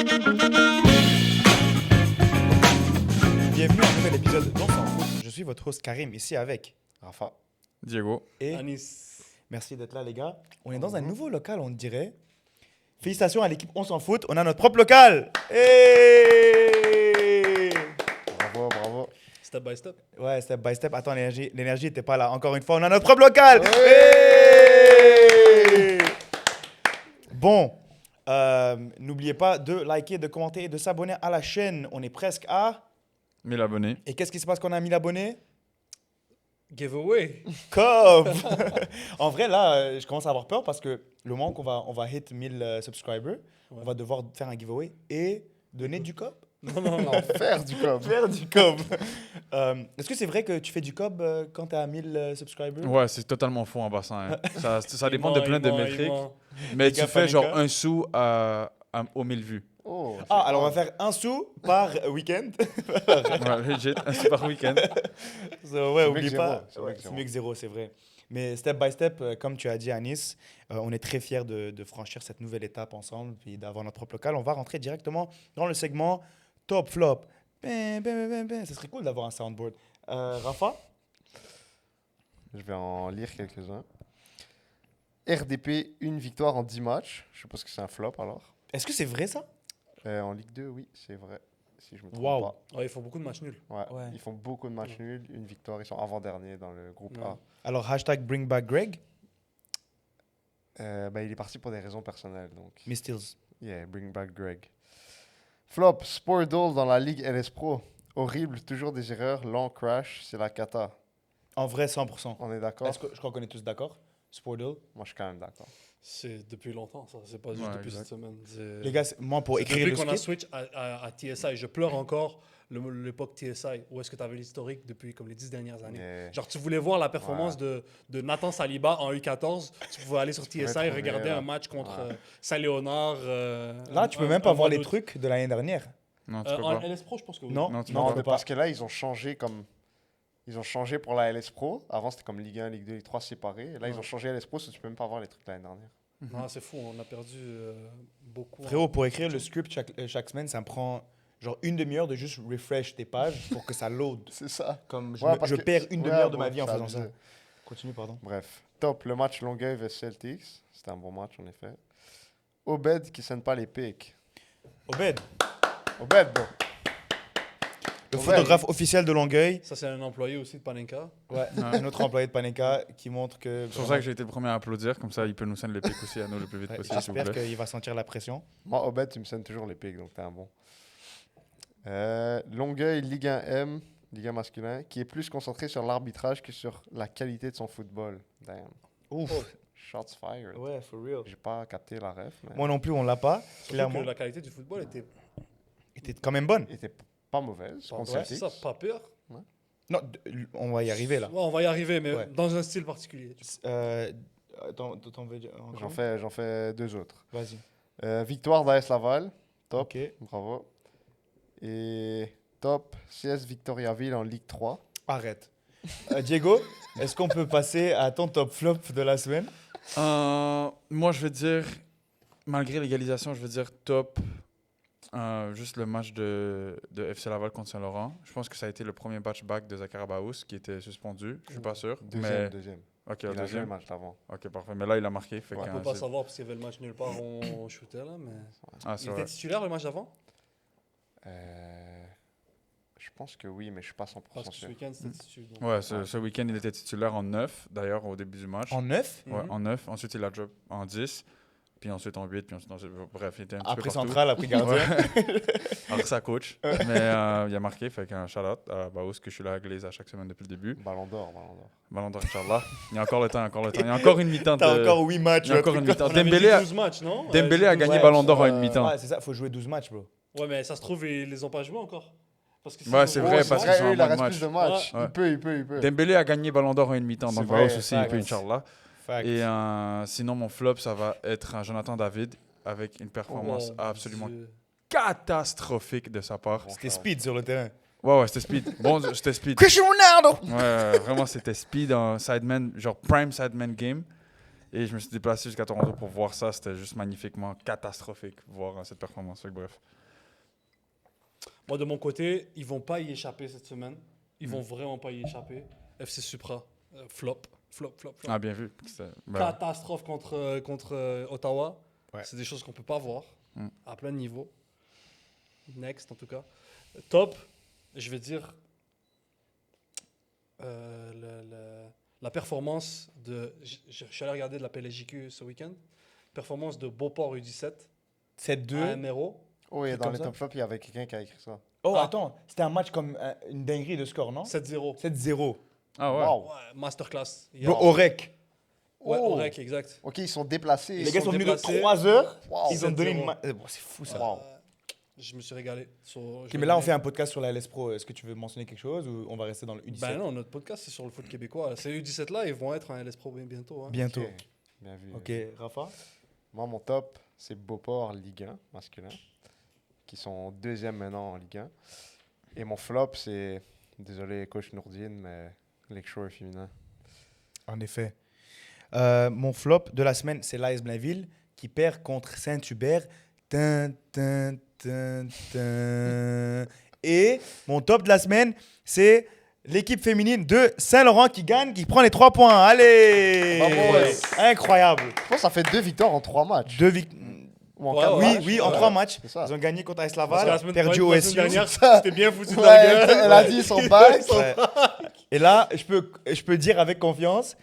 Bienvenue à un nouvel épisode d'On s'en fout. Je suis votre host Karim, ici avec Rafa Diego. et Anis. merci d'être là les gars. On est dans un nouveau local on dirait. Félicitations à l'équipe On s'en fout, on a notre propre local. Hey Bravo, bravo. Step by step. Ouais, step by step. Attends, l'énergie était pas là. Encore une fois, on a notre propre local. Ouais. Hey bon, n'oubliez pas de liker, de commenter et de s'abonner à la chaîne. On est presque à... 1000 abonnés. Et qu'est-ce qui se passe quand on a 1000 abonnés? Giveaway. Cob En vrai, là, je commence à avoir peur parce que le moment qu'on va hit 1000 subscribers, on va devoir faire un giveaway et donner du cob. Non, faire du cob. Faire du cob. Est-ce que c'est vrai que tu fais du cob quand tu as 1000 subscribers? Ouais, c'est totalement faux en passant. Hein. Ça dépend Il de ment, plein il de ment, il métriques. ment. Mais Les tu gars, fais genre Panika. 1 sou aux 1000 vues. Oh, Ah, alors on va faire un sou par week-end. Ouais, legit, un sou par week-end. So, ouais, C'est mieux oublie que pas. zéro, c'est mieux Ouais, que c'est zéro. mieux que zéro, c'est vrai. Mais step by step, comme tu as dit à Nice, on est très fiers de franchir cette nouvelle étape ensemble et d'avoir notre propre local. On va rentrer directement dans le segment top flop. Ça serait cool d'avoir un soundboard. Rafa? Je vais en lire quelques-uns. RDP, une victoire en 10 matchs. Je suppose que c'est un flop alors. Est-ce que c'est vrai ça? En Ligue 2, oui, c'est vrai. Si je me trompe Wow. pas. Ouais, ils font beaucoup de matchs nuls. Ouais. Ouais. Ils font beaucoup de matchs nuls. Une victoire, ils sont avant-derniers dans le groupe Ouais. A. Alors, hashtag bring back Greg, Il est parti pour des raisons personnelles. Donc, Miss Stills. yeah, bring back Greg. Flop, Spordle dans la Ligue LS Pro. Horrible, toujours des erreurs, long crash, c'est la cata. En vrai, 100%. On est d'accord? Est-ce que, je crois qu'on est tous d'accord. Sportle. Moi, je suis quand même d'accord. C'est depuis longtemps, ça. C'est pas juste Ouais, depuis exact. cette semaine. Les gars, moi, pour C'est écrire depuis le qu'on a script... switch à TSI. Je pleure encore l'époque TSI. Où est-ce que tu avais l'historique depuis comme les 10 dernières années? Mais- Genre, tu voulais voir la performance de Nathan Saliba en U14. Tu pouvais aller sur TSI et trouver, regarder là. un match contre Ouais. Saint-Léonard. Là, tu peux même pas voir les trucs de l'année dernière. Non, tu peux En pas. LS Pro, je pense que oui. Non, Non, tu non, Non, tu peux mais pas. parce que là, ils ont changé pour la LS Pro. Avant, c'était comme Ligue 1, Ligue 2, Ligue 3 séparés. Et là, ils ont changé LS Pro, so tu peux même pas voir les trucs de l'année dernière. Non, c'est fou. On a perdu beaucoup. Frérot, pour écrire le script chaque semaine, ça me prend genre une demi-heure de juste refresh tes pages pour que ça load. C'est ça. Comme Ouais, parce je que- perds une ouais, demi-heure de bon, ma vie en c'est faisant ça. abusé. Continue, pardon. Bref. Top, le match Longueuil vs Celtics. C'était un bon match, en effet. Obed qui saigne pas les pics. Obed, Obed, bro. le Obed. photographe officiel de Longueuil. Ça, c'est un employé aussi de Panenka. Ouais, un autre employé de Panenka qui montre que... C'est pour ça que j'ai été le premier à applaudir. Comme ça, il peut nous sendre les pics aussi à nous le plus vite Ouais, possible, s'il vous j'espère plaît. qu'il va sentir la pression. Moi, Obed, tu me saignes toujours les pics, donc t'es un bon. Longueuil, Ligue 1M, Ligue 1 masculin, qui est plus concentré sur l'arbitrage que sur la qualité de son football. Damn. Ouf. Shots fired. Ouais, for real. J'ai pas capté la ref, mais Moi non plus, on l'a pas, Surtout clairement. que la qualité du football était était quand même bonne. il était pas mauvaise pas, contre ouais, c'est Celtics. ça, pas peur. Non, on va y arriver là. Ouais, on va y arriver, mais Ouais. dans un style particulier. T'en veux dire encore? J'en fais deux autres. Vas-y. Victoire d'AS Laval, top, Ok. bravo. Et top, CS Victoriaville en Ligue 3. Arrête. Diego, est-ce qu'on peut passer à ton top flop de la semaine? Moi, je vais dire, malgré l'égalisation, je vais dire top. Juste le match de FC Laval contre Saint-Laurent. Je pense que ça a été le premier batch-back de Zachary Baous qui était suspendu. Je suis pas sûr. Deuxième. Ok, Il le a joué le deuxième. match d'avant. Ok, parfait. Mais là, il a marqué. Fait Ouais. que, On peut pas savoir parce qu'il y avait le match nulle part, on shootait là. Mais... Ah, c'est Il vrai. était titulaire le match d'avant? Je pense que oui, mais je suis pas 100% Parce que ce sûr. week-end c'était titulaire. donc. Ouais, ce week-end, il était titulaire en 9, d'ailleurs, au début du match. En 9? Ouais, Mhm. en 9. Ensuite, il a drop en 10. Puis ensuite en 8. Puis ensuite, bref, il était un petit Après peu partout. central, après gardien. Après ça, coach. Mais il a marqué. Fait qu'un shout-out à Baous, que je suis là à Glaze à chaque semaine depuis le début. Ballon d'or. Ballon d'or, Inch'Allah. Il y a encore le temps, Il y a encore une mi-temps. T'as encore 8 matchs. Il y a encore une mi-temps. On avait dit Dembélé a, 12 matchs, non? Dembélé a gagné ouais, Ballon d'or en une mi-temps. Ouais, c'est ça, faut jouer 12 matchs, bro. Ouais, mais ça se trouve, ils les ont pas joués encore. Parce que Ouais, c'est sinon- vrai, Oh, parce c'est qu'ils sont en il a mode reste plus match. de matchs. Ouais. Il peut. Dembélé a gagné Ballon d'or en une mi-temps. C'est Donc vrai, Baous aussi, il peut, facts. Inch'Allah. Fact. Et sinon, mon flop, ça va être un Jonathan David avec une performance Oh, mon absolument Dieu. catastrophique de sa part. C'était speed sur le terrain. Ouais, c'était speed. Bon, c'était speed. Cristiano Ronaldo! Ouais, vraiment, c'était speed en sideman, genre prime sideman game. Et je me suis déplacé jusqu'à Toronto pour voir ça. C'était juste magnifiquement catastrophique, voir cette performance. Fait que bref. Moi, de mon côté, ils vont pas y échapper cette semaine. Ils vont vraiment pas y échapper. FC Supra, flop. Ah, bien vu. Ben, Catastrophe contre Ottawa. Ouais. C'est des choses qu'on peut pas voir Mm. à plein niveau. Next, en tout cas. Top, je vais dire la performance de... Je suis allé regarder de la PLJQ ce week-end. Performance de Beauport U17 à 7-2. 1-0. Oui, Truc dans comme les ça. top flops, il y avait quelqu'un qui a écrit ça. Oh, Ah. attends, c'était un match comme une dinguerie de score, non 7-0. 7-0. Ah ouais. Wow. Ouais, masterclass. Bro, au rec. Ouais, Oh. au rec, exact. Ok, ils sont déplacés. Les gars sont sont venus déplacés. de 3 heures. Wow. Ils ont donné 7-0. une. Bon, c'est fou ça. Wow. Je me suis régalé. Ok, mais là, on fait un podcast sur la LS Pro. Est-ce que tu veux mentionner quelque chose ou on va rester dans le U17 Ben non, notre podcast, c'est sur le foot québécois. Ces U17 là, ils vont être un LS Pro bientôt. Hein. Bientôt. Ok, bien vu. Ok, Rafa Moi, mon top, c'est Beauport Ligue 1 masculin, qui sont deuxième maintenant en Ligue 1. Et mon flop, c'est, désolé, coach Nourdine, mais Lakeshore féminin. En effet. Mon flop de la semaine, c'est l'AS Blainville qui perd contre Saint-Hubert. Tin, tin, tin, tin. Et mon top de la semaine, c'est l'équipe féminine de Saint-Laurent qui gagne, qui prend les 3 points. Allez Bravo, ouais. Incroyable. Je pense que ça fait 2 victoires en 3 matchs. Ou en Ouais, 4 ouais. Oui, matchs. oui, en Ouais. 3 matchs. C'est ça. Ils ont gagné contre AS Parce que la Laval, semaine- perdu la au semaine SU. dernière, Ça. c'était bien foutu de Ouais, la gueule. elle a dit son bac. Ouais. Et là, je peux dire avec confiance,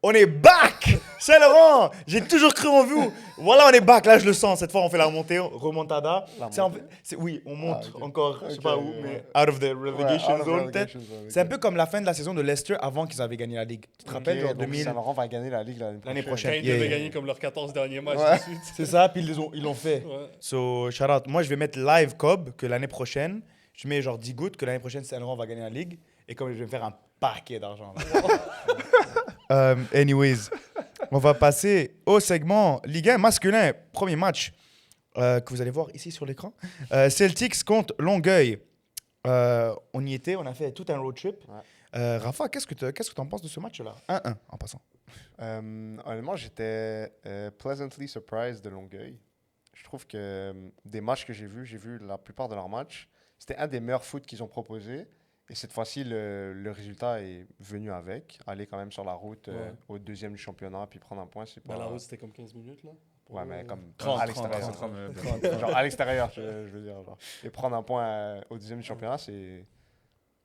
on est back Saint-Laurent, j'ai toujours cru en vous. Voilà, on est back. Là, je le sens. Cette fois, on fait la remontée, remontada. La C'est en montée. fait- oui, on monte Ah, ok. encore, je sais Ok, pas où, ouais. mais out of the relegation Ouais, out of zone, peut-être. relegation zone, C'est un ok. peu comme la fin de la saison de Leicester avant qu'ils avaient gagné la Ligue. Tu te Ok, rappelles, genre donc 2000. Saint-Laurent va gagner la Ligue L'année Quand prochaine. ils Yeah, devaient yeah. gagner comme leurs 14 derniers matchs Ouais. de suite. C'est ça, puis ils l'ont fait. Ouais. So, shout out. Moi, je vais mettre live Cobb que l'année prochaine, je mets genre 10 gouttes que l'année prochaine, Saint-Laurent va gagner la Ligue. Et comme je vais me faire un paquet d'argent. là. Anyways, on va passer au segment Ligue 1 masculin. Premier match que vous allez voir ici sur l'écran. Celtics contre Longueuil. On y était, on a fait tout un road trip. Ouais. Rafa, qu'est-ce que tu en penses de ce match-là 1-1 en passant. Honnêtement, j'étais pleasantly surprised de Longueuil. Je trouve que des matchs que j'ai vu la plupart de leurs matchs, c'était un des meilleurs foot qu'ils ont proposé. Et cette fois-ci, le résultat est venu avec. Aller quand même sur la route Ouais. au deuxième du championnat puis prendre un point, c'est pas... Ben, la route, c'était comme 15 minutes, là. Pour Ouais, eux. mais comme 30, à l'extérieur. 30. Genre à l'extérieur, je veux dire. Genre. Et prendre un point au deuxième du championnat, c'est...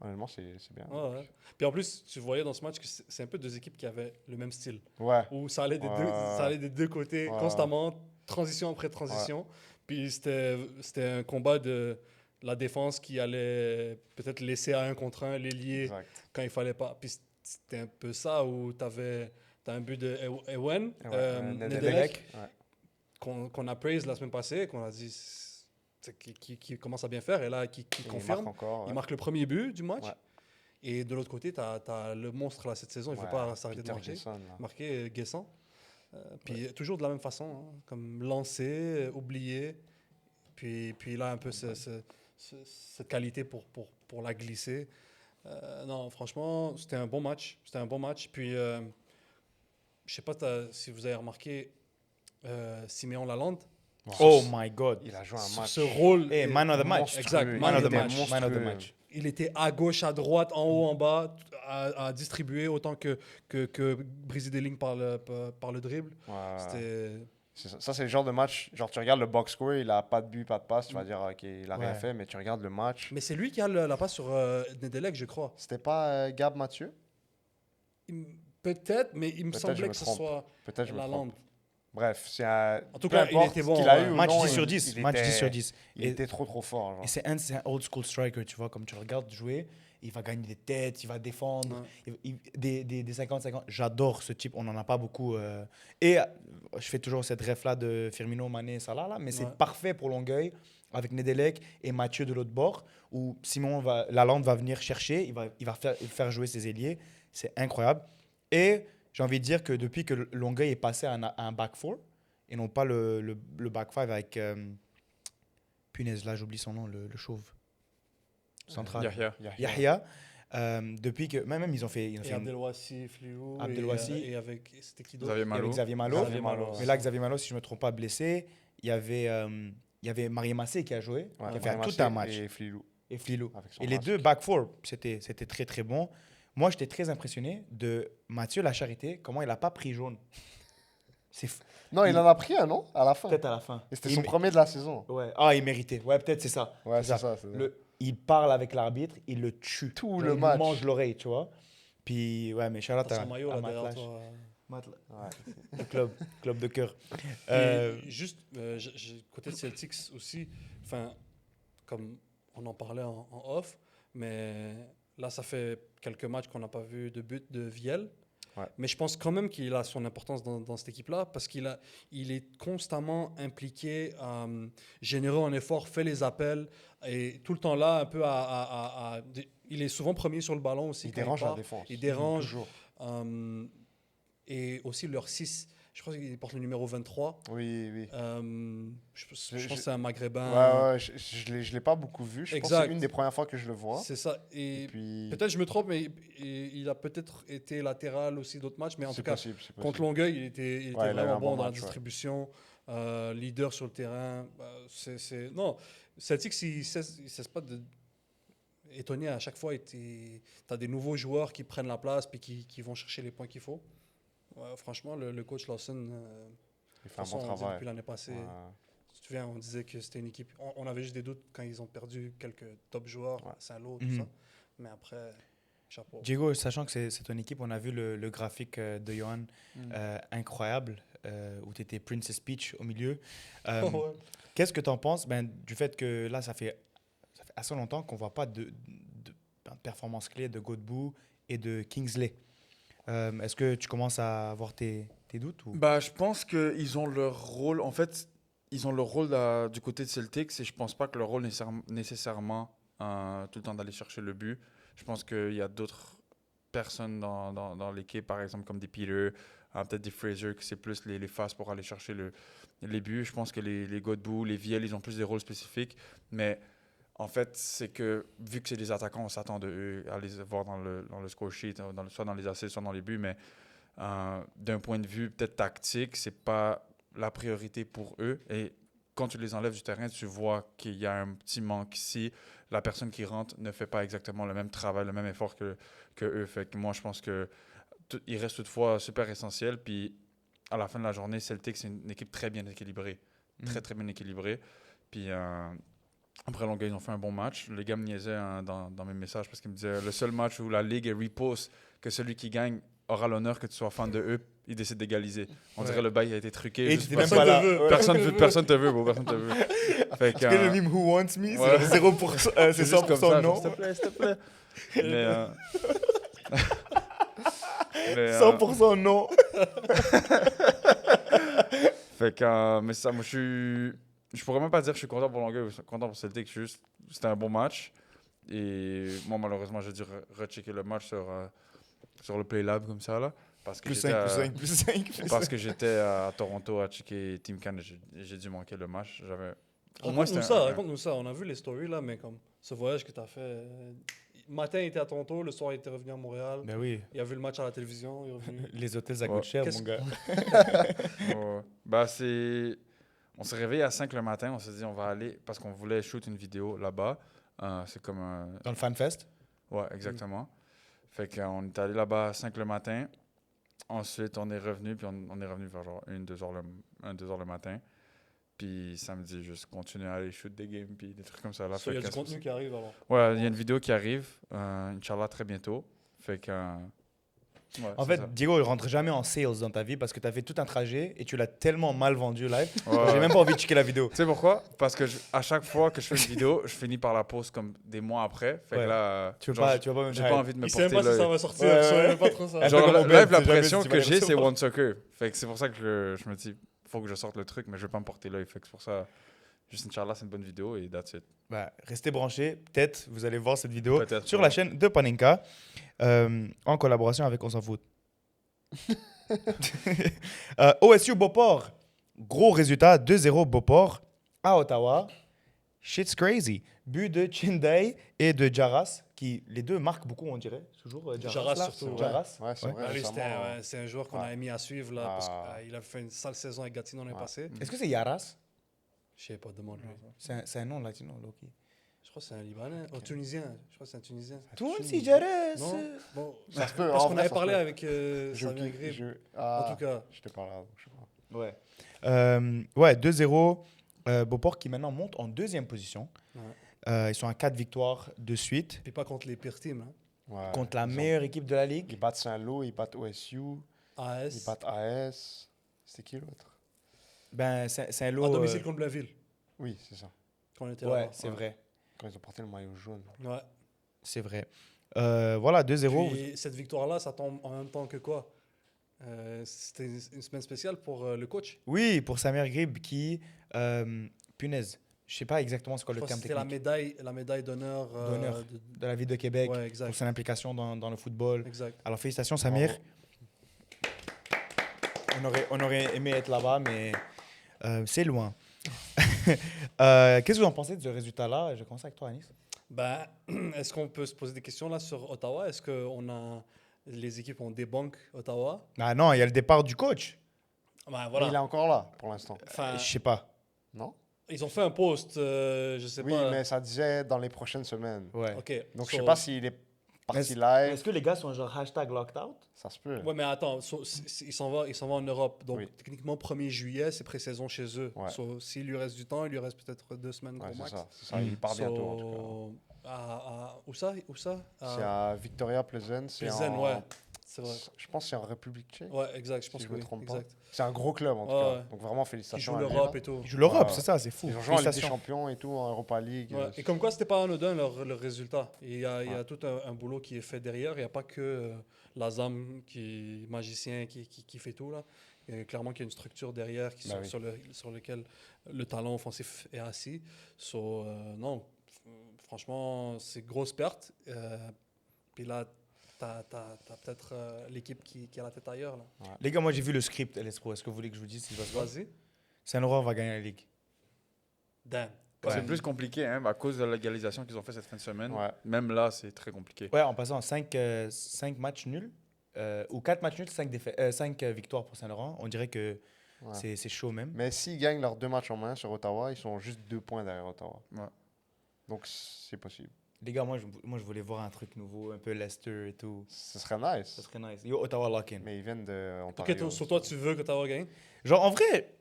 Honnêtement, c'est bien. Ouais, ouais. Puis en plus, tu voyais dans ce match que c'est un peu deux équipes qui avaient le même style. Ouais. Où ça allait Ouais. ça allait des deux côtés Ouais. constamment, transition après transition. Puis c'était un combat de la défense qui allait peut-être laisser à 1 contre 1 l'ailier Exact. quand il fallait pas. Puis c'était un peu ça où t'as un but de Ewen, Nedelec, Ouais. qu'on a praise la semaine passée, qu'on a dit qui commence à bien faire, et là qui Et il confirme. marque encore. Il ouais. marque le premier but du match. Ouais. Et de l'autre côté, tu as le monstre là, cette saison, il ne faut Ouais, pas s'arrêter de Peter marquer. Jason, là. Marquer Guessant. Puis toujours de la même façon, hein, comme lancer, oublier. Puis il a un peu cette qualité pour la glisser. Non, franchement, c'était un bon match. C'était un bon match. Puis, je ne sais pas si vous avez remarqué Siméon Lalande. Oh my God. Il a joué un Sur match. ce rôle. Hey, man of the match. monstrueux. Exact, Il man of the était match. Man of the monstrueux. match. Il était à gauche, à droite, en haut, en bas, à distribuer autant que briser des lignes par le dribble. Ouais. C'était... C'est ça, c'est le genre de match, genre tu regardes le box score, il a pas de but, pas de passe, tu vas dire ok, il a rien Ouais. fait, mais tu regardes le match. Mais c'est lui qui a la passe sur Nedelec, je crois. C'était pas Gab Mathieu? Peut-être, mais il me Peut-être je semblait me que ce trompe. soit Peut-être je me Lalande. trompe. Bref, c'est un... En tout peu cas, il importe était ce bon, qu'il a ouais. eu ou Match non, 10 sur il- 10. il Match était- 10 sur 10. Il était trop fort. Genre. Et c'est un old school striker, tu vois, comme tu le regardes jouer, il va gagner des têtes, il va défendre, des 50-50. J'adore ce type, on n'en a pas beaucoup. Et je fais toujours cette ref-là de Firmino, Mané, Salah, là, mais c'est Ouais. parfait pour Longueuil, avec Nedelec et Mathieu de l'autre bord, où Lalande va venir chercher, il va faire jouer ses ailiers. C'est incroyable. Et j'ai envie de dire que depuis que Longueuil est passé à un back 4, et non pas le back 5 avec... punaise, là j'oublie son nom, le chauve. Central. Yahya. Yahya. Depuis que. Même ils ont fait. Ils ont Et fait une- Abdelwassi, Flilou. Abdelwassi. Et avec. C'était qui d'autre? Xavier il y avait Malo. Xavier Malo. Xavier Malo, Mais là, Xavier Malo, si je ne me trompe pas, blessé. Il y avait Marie Massé qui a joué, Ouais, qui a fait Massé tout un match. Et Flilou. Et Flilou. Avec son Et les masque. deux back four, c'était très très bon. Moi, j'étais très impressionné de Mathieu Lacharité, comment il n'a pas pris jaune. C'est Non, il en a pris un, non? À la fin. peut-être à la fin. Et c'était Il son mé- premier de la saison. Ouais. Ah, il méritait. Ouais, peut-être c'est ça. Ouais, C'est c'est ça. c'est ça. Il parle avec l'arbitre, il le tue. Tout Genre, le il match. mange l'oreille, tu vois. Puis, ouais, mais Charlotte T'as son maillot là derrière Matlash. toi. Ouais. Le club de cœur. Et juste, côté de Celtics aussi, enfin, comme on en parlait en off, mais là, ça fait quelques matchs qu'on n'a pas vu de but de Viel. Ouais. Mais je pense quand même qu'il a son importance dans cette équipe-là parce il est constamment impliqué, généreux en effort, fait les appels et tout le temps là, un peu il est souvent premier sur le ballon aussi. Il quand dérange la part. défense. Il dérange. Toujours. Et aussi leur 6, je crois qu'il porte le numéro 23. Oui, oui. Je pense que c'est un maghrébin. Ouais, ouais, je l'ai pas beaucoup vu. Je pense que Exact. c'est une des premières fois que je le vois. C'est ça. Et Et puis, peut-être je me trompe, mais il a peut-être été latéral aussi d'autres matchs. Mais en c'est tout cas, possible. c'est contre possible. Longueuil, il était il vraiment avait un bon bon dans la match, ouais. distribution, leader sur le terrain. Non, Celtics, il ne cesse pas de étonner à chaque fois. Tu as des nouveaux joueurs qui prennent la place puis qui vont chercher les points qu'il faut. Ouais, franchement, le coach Lawson, Il fait un façon, bon on dit travail. depuis l'année passée, Ouais. tu te souviens, on disait que c'était une équipe. On avait juste des doutes quand ils ont perdu quelques top joueurs, Ouais. Saint-Lô, tout Mhm. ça. Mais après, chapeau. Diego, sachant que c'est ton équipe, on a vu le graphique de Johan incroyable où tu étais Princess Peach au milieu. Ouais. Qu'est-ce que tu en penses du fait que là, ça fait assez longtemps qu'on ne voit pas de performances clés de Godbout et de Kingsley. Est-ce que tu commences à avoir tes doutes ou... Bah, je pense qu'ils ont leur rôle. En fait, ils ont leur rôle du côté de Celtics et je pense pas que leur rôle nécessairement tout le temps d'aller chercher le but. Je pense qu'il y a d'autres personnes dans l'équipe, par exemple comme des Peter, peut-être des Fraser, que c'est plus les faces pour aller chercher les buts. Je pense que les Godbout, les Viel, ils ont plus des rôles spécifiques. Mais en fait, c'est que vu que c'est des attaquants, on s'attend de eux à les voir dans le score sheet, soit dans les assists, soit dans les buts. Mais d'un point de vue peut-être tactique, c'est pas la priorité pour eux. Et quand tu les enlèves du terrain, tu vois qu'il y a un petit manque ici. La personne qui rentre ne fait pas exactement le même travail, le même effort que eux. Fait que moi, je pense que il reste toutefois super essentiel. Puis à la fin de la journée, Celtic, c'est une équipe très bien équilibrée. Très, très bien équilibrée. Puis après Longueuil, ils ont fait un bon match. Les gars me niaisaient dans mes messages parce qu'ils me disaient le seul match où la Ligue repose que celui qui gagne aura l'honneur que tu sois fan de eux, ils décident d'égaliser. On dirait le bail a été truqué. Et juste tu parce même que pas là. personne te veut, bro. Personne te veut. Fait que, Est-ce que le meme Who Wants Me, ouais. c'est 0%, c'est juste comme 100% ça, non? genre, s'il te plaît. Mais, mais, 100% non. Fait que, mais ça, moi, je pourrais même pas dire que je suis content pour Longueuil ou content pour Celtic. C'était un bon match. Et moi, malheureusement, j'ai dû rechecker le match sur le Playlab comme ça, là. Parce que Plus j'étais 5, plus 5, plus 5. Plus parce 5. que j'étais à Toronto à checker Team Can. J'ai dû manquer le match. Pour moi, Raconte-nous c'était ça, raconte-nous ça. On a vu les stories là, mais comme ce voyage que tu as fait. Matin, il était à Toronto, le soir, il était revenu à Montréal. Ben oui, Il a vu le match à la télévision, il est revenu. les hôtels, ça Ouais. coûte cher, Qu'est-ce mon gars. Ouais. Bah, on s'est réveillé à 5 le matin. On s'est dit, on va aller parce qu'on voulait shoot une vidéo là-bas. C'est comme un. Dans le FanFest? Ouais, exactement. Fait qu'on est allé là-bas à 5 le matin. Ensuite, on est revenu, puis on est revenu vers genre 1-2 heures le matin. Puis samedi, juste continuer à aller shoot des games, puis des trucs comme ça. Là, Il y a fait du que contenu qui arrive alors. Ouais, il y a une vidéo qui arrive, Inch'Allah, très bientôt. Fait que. Ouais, En c'est fait, ça. Diego, il rentre jamais en sales dans ta vie parce que tu as fait tout un trajet et tu l'as tellement mal vendu live. Ouais. J'ai même pas envie de checker la vidéo. Tu sais pourquoi? Parce que à chaque fois que je fais une vidéo, je finis par la post comme des mois après. Fait Ouais. que là, Tu veux genre, pas, tu vas pas même j'ai hype. pas envie de me Il sait même porter pas si ça l'œil. va sortir, Ouais, je savais ouais. même pas trop ça. Un peu Genre, comme là, au la bled, pression tu que vas j'ai, c'est recevoir. One Soccer. Fait que c'est pour ça que je me dis, faut que je sorte le truc, mais je vais pas me porter l'œil. Fait que c'est pour ça, juste Inch'Allah, c'est une bonne vidéo et that's it. Bah, restez branchés. Peut-être vous allez voir cette vidéo Peut-être, sur ouais. la chaîne de Panenka en collaboration avec On s'en fout. OSU Beauport. Gros résultat 2-0 Beauport à Ottawa. Shit's crazy. But de Chinday et de Jaras, qui les deux marquent beaucoup, on dirait. Toujours Jarras là. surtout, ouais. Jaras. Ouais, c'est Ouais. vrai. Ah, lui, récemment, c'est un joueur qu'on Ouais. a mis à suivre là, parce Ah. qu'il a fait une sale saison avec Gatineau l'année Ouais. passée. Est-ce que c'est Yaras? Je sais pas, demande-lui. C'est un nom latino, Loki. Je crois que c'est un Libanais. Oh, Tunisien. Je crois que c'est un Tunisien. Toi aussi, Jaras. Non Bon, Ça se peut, parce en qu'on vrai, avait ça parlé se peut. avec Samir Grib. En tout cas, Je te parle là, donc je sais pas. Ouais. 2-0. Beauport qui maintenant monte en deuxième position. Ouais. Ils sont à 4 victoires de suite puis pas contre les pires teams. Hein. Ouais. contre la Ils ont- meilleure équipe de la ligue. Ils battent Saint-Lô, ils battent OSU, ils AS. battent AS. C'était qui l'autre? Ben, Saint-Lô. À domicile contre Blainville. Oui, c'est ça. Quand on était Ouais, là-bas. c'est vrai. Quand ils ont porté le maillot jaune. Ouais. C'est vrai. Voilà, 2-0. Puis cette victoire-là, ça tombe en même temps que quoi C'était une semaine spéciale pour le coach. Oui, pour Samir Grib qui. Punaise. Je sais pas exactement c'est quoi Je le pense terme que c'était technique. la médaille d'honneur. D'honneur. De la ville de Québec. Ouais, Pour exact. son implication dans le football. Exact. Alors, félicitations, Samir. Bravo. On aurait aimé être là-bas, mais c'est loin. Qu'est-ce que vous en pensez de ce résultat-là? Je commence avec toi, Anis. Ben, est-ce qu'on peut se poser des questions là sur Ottawa? Est-ce que les équipes ont débunk Ottawa? Ah non, il y a le départ du coach. Ben Mais voilà. il est encore là pour l'instant. Enfin, Je sais pas. Non? ils ont fait un post, je sais Oui, pas. mais ça disait dans les prochaines semaines. Ouais. Ok. Donc je so- sais pas s'il est parti Est-ce live. que les gars sont genre hashtag locked out? Ça se peut. Ouais, mais attends, il s'en va en Europe. Donc, Oui. techniquement, 1er juillet, c'est pré-saison chez eux. Ouais. So, s'il lui reste du temps, il lui reste peut-être 2 semaines Ouais, gros max. c'est ça. C'est ça. Il part bientôt en tout So, où ça? cas. C'est à Victoria Pleasant. C'est Pleasant, en- ouais. C'est vrai. Je pense que c'est en République tchèque. Ouais, exact. Je pense Si je que me oui. trompe pas. Exact. C'est un gros club en tout Ouais, cas. ouais. Donc vraiment Qui félicitations. joue à lui, l'Europe là. et tout. Ils jouent l'Europe, Ouais. c'est ça, c'est fou. Ils ont joué en Ligue des Félicitations. Champions et tout, en Europa League. Ouais. Et comme quoi, c'était pas anodin leur résultat. Il y a tout un boulot qui est fait derrière. Il n'y a pas que Lazam qui est magicien qui fait tout là. Il y a clairement qu'il y a une structure derrière Ben oui. sur lequel le talent offensif est assis. Non, franchement, c'est grosse perte. Puis là, t'as peut-être l'équipe qui a la tête ailleurs là. Les gars, moi j'ai vu le script LS Pro. Est-ce que vous voulez que je vous dise ce qui va se passer? Vas-y. Saint-Laurent va gagner la ligue. Damn. C'est Ouais. plus compliqué hein, à cause de la légalisation qu'ils ont fait cette fin de semaine. Ouais. Même là, c'est très compliqué. Ouais, en passant 5 matchs nuls, ou 4 matchs nuls, 5 victoires pour Saint-Laurent. On dirait que Ouais. c'est chaud même. Mais s'ils gagnent leurs 2 matchs en main sur Ottawa, ils sont juste 2 points derrière Ottawa. Ouais. Donc c'est possible. Les gars, moi je voulais voir un truc nouveau, un peu Leicester et tout. Ce serait nice. Ça serait nice. Yo, Ottawa lock-in. Mais ils viennent de Ok, Ontario. sur toi, tu veux que Ottawa gagne? Genre, en vrai,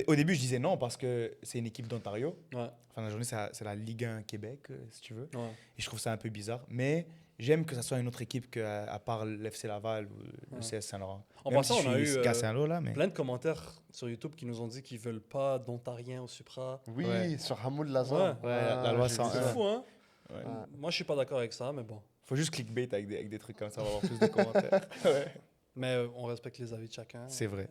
au début, je disais non parce que c'est une équipe d'Ontario. Ouais. Enfin, la journée, c'est la Ligue 1 Québec, si tu veux. Ouais. Et je trouve ça un peu bizarre. Mais j'aime que ça soit une autre équipe à part l'FC Laval ou le Ouais. CS Saint-Laurent. En Même passant, si on a je eu suis qu'à Saint-Lô, là, mais... plein de commentaires sur YouTube qui nous ont dit qu'ils veulent pas d'Ontariens au Supra. Oui, Ouais. sur Hamoud Lazare. Ouais. Ouais, la loi j'ai vu 101. C'est ça. fou, hein? Ouais. Moi, je suis pas d'accord avec ça, mais bon. Faut juste clickbait avec des trucs comme ça, on va avoir plus de commentaires. Ouais. Mais on respecte les avis de chacun. C'est vrai.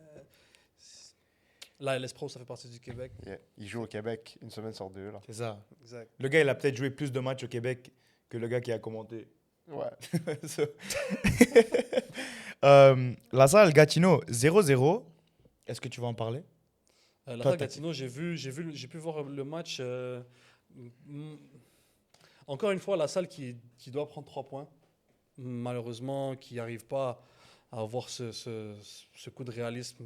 Là, l'Espro, ça fait partie du Québec. Yeah. Ils jouent au Québec une semaine sur 2. Là. C'est ça. Exact. Le gars, il a peut-être joué plus de matchs au Québec que le gars qui a commenté. Ouais. So- La salle Gatineau 0-0. Est-ce que tu vas en parler? La Toi, Salle t'as- Gatineau, j'ai pu voir le match. Encore une fois, la salle qui doit prendre 3 points. Malheureusement, qui n'arrive pas à avoir ce coup de réalisme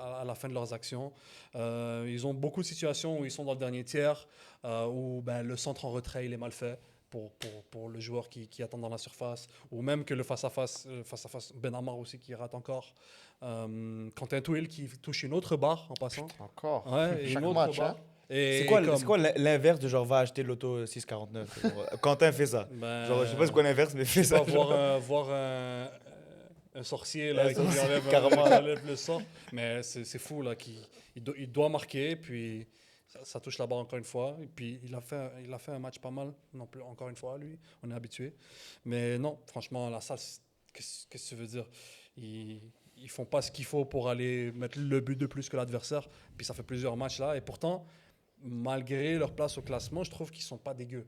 à la fin de leurs actions. Ils ont beaucoup de situations où ils sont dans le dernier tiers, où le centre en retrait il est mal fait pour le joueur qui attend dans la surface, ou même que le face-à-face, Ben Amar aussi qui rate encore. Quentin Touil qui touche une autre barre en passant. Encore. Ouais, et Chaque une autre match, barre. hein. Et C'est quoi, comme- c'est quoi l'inverse de genre va acheter l'auto 649? Quentin fait ça. Ben, Genre, je sais pas c'est quoi l'inverse, mais fait je sais ça. pas, voir un sorcier là, Un qui lui sorcier, enlève, carrément. qui enlève le sort. Mais c'est fou, là, il doit marquer, puis ça touche la barre encore une fois. Et puis il a fait un match pas mal, non plus, encore une fois, lui, on est habitué. Mais non, franchement, la salle, qu'est-ce que tu veux dire? Ils font pas ce qu'il faut pour aller mettre le but de plus que l'adversaire. Puis ça fait plusieurs matchs là, et pourtant, malgré leur place au classement, je trouve qu'ils sont pas dégueux.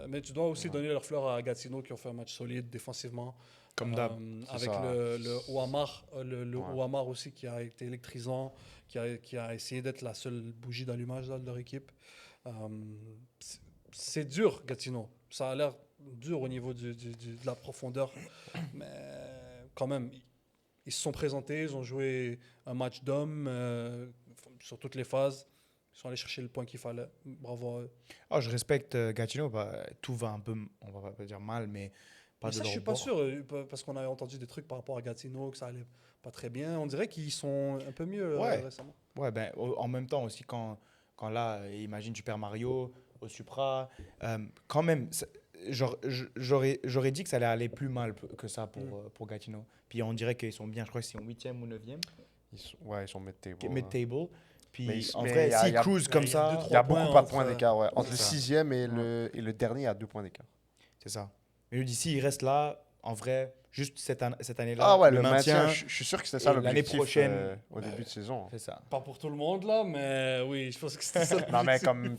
Mais tu dois aussi donner leur fleur à Gatineau qui ont fait un match solide défensivement. Comme d'hab. C'est Avec ça. le Ouammar, le Ouais. Ouammar aussi qui a été électrisant, qui a essayé d'être la seule bougie d'allumage là, de leur équipe. Euh, c'est dur, Gatineau. Ça a l'air dur au niveau de la profondeur. Mais quand même, ils se sont présentés, ils ont joué un match d'hommes sur toutes les phases. Ils sont allés chercher le point qu'il fallait. Bravo à eux. Oh, je respecte Gatineau. Bah, tout va un peu, on va pas dire mal, mais pas Mais de ça, leur je suis pas bord. sûr, parce qu'on a entendu des trucs par rapport à Gatineau, que ça allait pas très bien. On dirait qu'ils sont un peu mieux Ouais. récemment. Ouais, ben, en même temps aussi, quand là, imagine tu perds Mario au Supra, quand même, j'aurais dit que ça allait aller plus mal que ça pour Gatineau. Puis on dirait qu'ils sont bien, je crois qu'ils sont 8e ou 9e, Ils sont mid-table. ouais. mid-table. Puis Mais en mais vrai, il y a- s'ils il y a- cruisent il y a comme deux, ça, trois Il y a points beaucoup pas de entre- points d'écart. Ouais. Entre le C'est ça. 6e et le dernier, il y a 2 points d'écart. c'est ça. Mais je dis, s'ils restent là, en vrai, juste cette année-là, Ah ouais, le le maintien, maintien, je suis sûr que c'était et ça l'année l'objectif prochaine, au début de saison. c'est ça. Pas pour tout le monde là, mais oui, je pense que c'était ça. Non, mais comme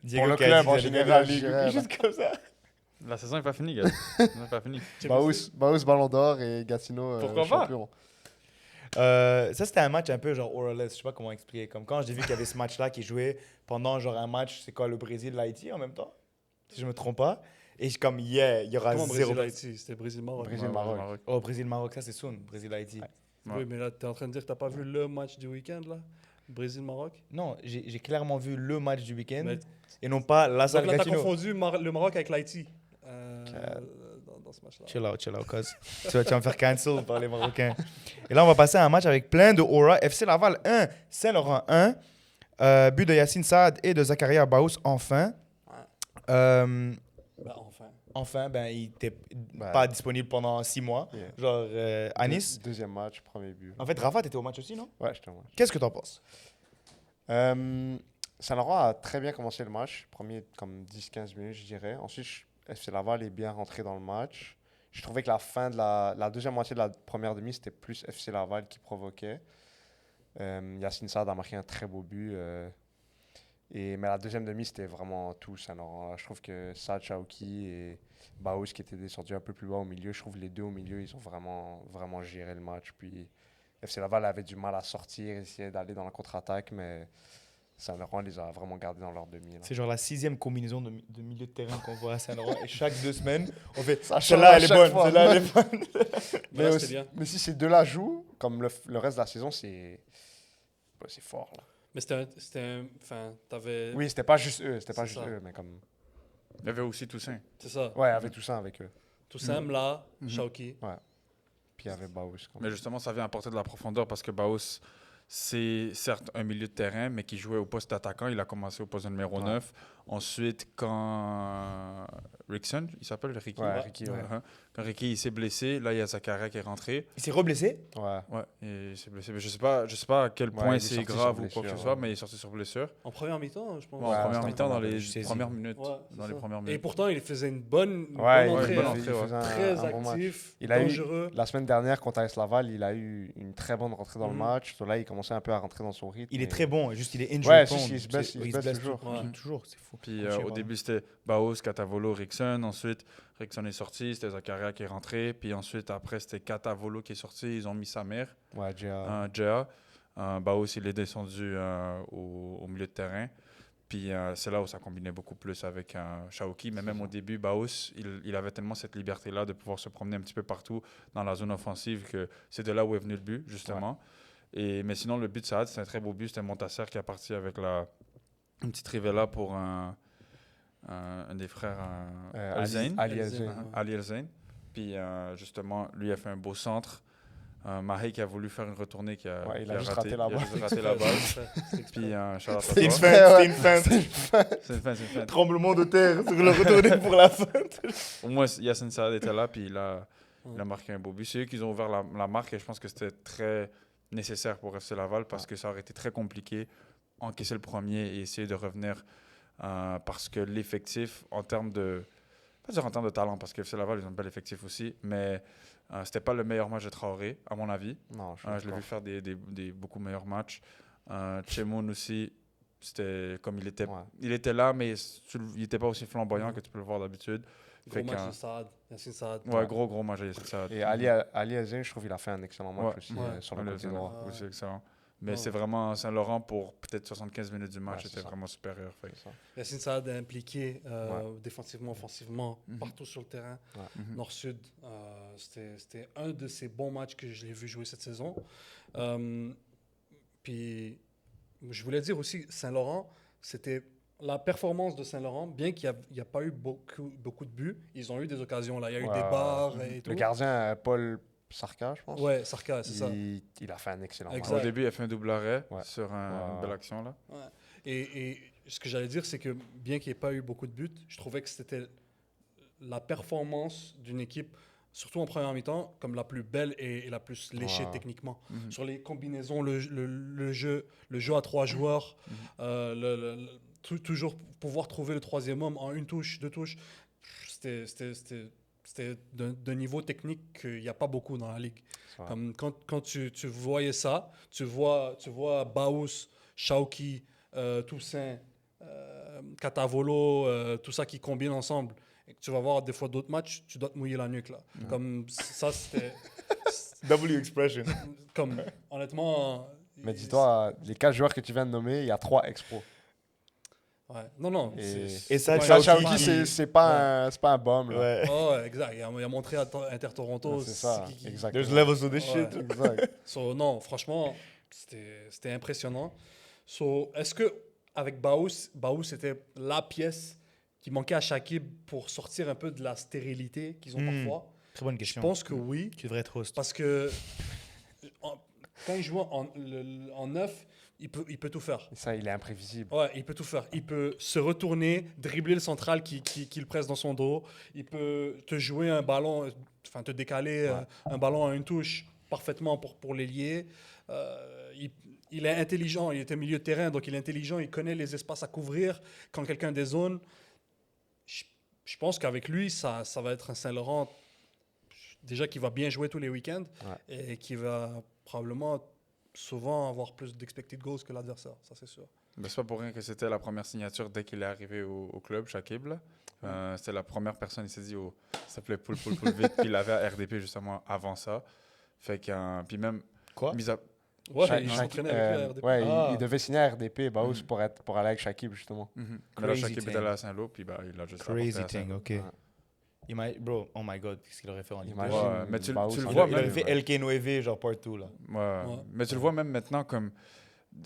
Diego le qui a club dit en qu'ils allaient gagner général, la Ligue, je ou dirais, quelque chose comme ça. La saison n'est pas finie, gars. La saison n'est pas finie. Baous Ballon d'Or et Gatineau Pourquoi pas? champion. Ça, c'était un match un peu genre oralist, je sais pas comment expliquer. Comme quand j'ai vu qu'il y avait ce match-là qui jouait pendant genre un match, c'est quoi, le Brésil, l'Haïti en même temps, si je me trompe pas. Et je suis comme, yeah, il y aura Comment zéro. Brésil-Haïti? C'était Brésil-Maroc. Brésil-Maroc. Oh, Brésil-Maroc, ça c'est soon. Brésil-Haïti. Ouais. Oui, mais là, tu es en train de dire que tu pas vu le match du week-end là? Brésil-Maroc? Non, j'ai clairement vu le match du week-end Mais- et non pas la Donc salle là, tu as Gatineau. confondu le Maroc avec l'Haïti dans ce match-là. Chill out, cuz. tu vas me faire cancel par les Marocains. Et là, on va passer à un match avec plein de aura. FC Laval 1, Saint-Laurent 1. But de Yacine Saad et de Zakaria Baous enfin. Ben, enfin. Enfin, ben, il n'était Ouais. pas disponible pendant 6 mois. Yeah. Genre, à Nice. Deuxième match, premier but. En fait, Rafa, t'étais au match aussi, non? Ouais, j'étais au match. Qu'est-ce que t'en penses? Saint-Laurent a très bien commencé le match. Premier, comme 10-15 minutes, je dirais. Ensuite, FC Laval est bien rentré dans le match. Je trouvais que la fin de la deuxième moitié de la première demi, c'était plus FC Laval qui provoquait. Yacine Saad a marqué un très beau but. Mais la deuxième demi, c'était vraiment tout Saint-Laurent. Je trouve que Saad Chaouki et Baous qui étaient descendus un peu plus bas au milieu, je trouve les deux au milieu, ils ont vraiment, vraiment géré le match. Puis FC Laval avait du mal à sortir, essayer d'aller dans la contre-attaque, mais Saint-Laurent les a vraiment gardés dans leur demi. Là. C'est genre la 6e combinaison de milieu de terrain qu'on voit à Saint-Laurent. Et chaque 2 semaines, on fait Ça change celle-là, à elle est chaque bonne, fois. celle-là, elle est bonne. Mais là, Mais, c'était bien. mais si ces deux-là jouent, comme le reste de la saison, c'est fort. Là. Mais enfin, t'avais. Oui, c'était pas juste eux, C'est ça. mais comme... Il y avait aussi Toussaint. C'est ça. Ouais, avec tout ça, avec eux. Toussaint, là, Chauki. Puis il y avait Baous. Mais justement, ça vient apporter de la profondeur parce que Baous, c'est certes un milieu de terrain, mais qui jouait au poste d'attaquant. Il a commencé au poste de numéro 9. Ensuite, quand Rickson, il s'appelle Ricky. Ouais, Ricky, ouais. Uh-huh. Quand Ricky il s'est blessé, là, il y a Zakaria qui est rentré. Il s'est reblessé? Ouais. Ouais, et il s'est blessé. Mais je sais pas à quel Ouais, point il est c'est sorti grave sur ou quoi que ce blessure, soit, ouais. mais il est sorti sur blessure. En première mi-temps, je pense. Ouais, en Ouais, première c'était mi-temps, dans les je sais, premières minutes. Ouais, c'est dans ça. les premières Et minutes. pourtant, il faisait une bonne Ouais, entrée. bonne hein. entrée, ouais. Très un bon match. actif, Il a eu- dangereux. La semaine dernière, contre AS Laval, il a eu une très bonne rentrée dans le Mhm. match. Là, il commençait un peu à rentrer dans son rythme. Il est mais- très bon, juste il est injured Ouais, prone. si, il se blesse, C'est- il se il blesse toujours. Ouais. Toujours, c'est fou. Puis Je sais au pas. début, c'était Baos, Catavolo, Rickson. Ensuite, Rickson est sorti, c'était Zakaria qui est rentré. Puis ensuite, après, c'était Catavolo qui est sorti. Ils ont mis sa mère, Ouais, Gia. Jea. Baos, il est descendu au milieu de terrain. Puis c'est là où ça combinait beaucoup plus avec Chaouki. Mais même au début, Baos, il avait tellement cette liberté-là de pouvoir se promener un petit peu partout dans la zone offensive que c'est de là où est venu le but, justement. Mais sinon, le but de Saad, c'est un très beau but. C'était Montasser qui a parti avec une petite Rivella pour un des frères Elzain. Ali Elzain, Elzain. ouais. Ali Elzain. Puis justement, lui a fait un beau centre. Mahé qui a voulu faire une retournée qui a, Ouais, il qui a a juste raté, raté la il a balle. juste raté la balle. Puis Charles C'était une Attafort. feinte, c'était une feinte. C'est une fin, c'est une fin. Tremblement de terre sur le retourné pour la feinte. Au moins, Yacine Saad était là, puis il a marqué un beau but. C'est eux qui ont ouvert la marque et je pense que c'était très nécessaire pour FC Laval parce que ça aurait été très compliqué encaisser le premier et essayer de revenir parce que l'effectif, en termes de... Pas dire en termes de talent, parce que FC Laval, ils ont un bel effectif aussi, mais c'était pas le meilleur match de Traoré, à mon avis. Non, je suis Je l'ai d'accord. vu faire des beaucoup meilleurs matchs. Chemoun aussi, c'était comme il était Ouais. là, mais il n'était pas aussi flamboyant que tu peux le voir d'habitude. Fait Gros match qu'un- de Saad, Yassine Saad. Ouais, gros match, c'est ça. Et Ali Azin, je trouve qu'il a fait un excellent match Ouais. aussi Ouais. sur le Ouais, côté c'est droit. Ouais. aussi excellent. Mais Ouais. c'est vraiment Saint-Laurent pour peut-être 75 minutes du match, Ouais, c'est était ça. vraiment supérieur. Fait. C'est ça. Yassine Saad est impliqué défensivement, offensivement, Mhm. partout sur le terrain, Mhm. nord-sud. C'était un de ces bons matchs que je l'ai vu jouer cette saison. Puis, je voulais dire aussi, Saint-Laurent, c'était la performance de Saint-Laurent, bien qu'il n'y a pas eu beaucoup de buts, ils ont eu des occasions. Là. Il y a eu Ouais. des barres et tout. Le gardien, Paul Sarka, je pense. Ouais, Sarka, c'est ça. Il a fait un excellent Exact. match. Au début, il a fait un double arrêt Ouais. sur une belle action. Là. Ouais. Et ce que j'allais dire, c'est que bien qu'il n'y ait pas eu beaucoup de buts, je trouvais que c'était la performance d'une équipe, surtout en première mi-temps, comme la plus belle et la plus léchée Ouais. techniquement. Mhm. Sur les combinaisons, le jeu à 3 joueurs, toujours pouvoir trouver le troisième homme en une touche, deux touches, c'était d'un niveau technique qu'il n'y a pas beaucoup dans la ligue. Ouais. Comme quand tu voyais ça, tu vois Baous, Chauki, Toussaint, Catavolo, tout ça qui combine ensemble. Et que tu vas voir des fois d'autres matchs, tu dois te mouiller la nuque là. Comme ça, c'était W expression. comme honnêtement. Mais dis-toi, les 4 joueurs que tu viens de nommer, il y a 3 expos. Ouais. Non. Et ça, ouais, Chauki, Chauki, c'est pas un bum. Là. Ouais. Oh, ouais, exact. Il a montré à Inter Toronto. Ouais, c'est ça, exactement. There's levels of this Ouais. shit. Exact. So, non, franchement, c'était impressionnant. So, est-ce que avec Baous, c'était la pièce qui manquait à Shakib pour sortir un peu de la stérilité qu'ils ont parfois? Très bonne Je question. pense que oui, Tu devrais être host. parce que quand il joue en neuf, il peut tout faire. Et ça, il est imprévisible. Ouais, il peut tout faire. Il peut se retourner, dribbler le central qui le presse dans son dos. Il peut te jouer un ballon, enfin te décaler un ballon à une touche parfaitement pour l'ailier. Il est intelligent, il est au milieu de terrain, donc il est intelligent, il connaît les espaces à couvrir. Quand quelqu'un dézone, je pense qu'avec lui, ça va être un Saint-Laurent déjà qui va bien jouer tous les week-ends et qui va probablement souvent avoir plus d'expected goals que l'adversaire, ça c'est sûr. Ben, c'est pas pour rien que c'était la première signature dès qu'il est arrivé au club, Shakib. Là. C'était la première personne, il s'est dit, ça s'appelait Poul vite. Puis il avait à RDP justement avant ça. Fait qu'un. Puis même. Quoi? Mis à... Ouais, il s'entraînait avec lui à RDP. Ouais, Ah. il devait signer à RDP, Baous, pour aller avec Shakib, justement. Mais là, Crazy Shakib thing. était là à Saint-Lô, puis ben, il a juste Crazy apporté à thing, Saint-Lô. ok. Bro, oh my god, qu'est-ce qu'il aurait fait en Ligue 2? Imagine, Ouais, mais tu Baous le en vois Il même. aurait fait El K9, genre partout, là. Ouais. Mais tu le vois même maintenant comme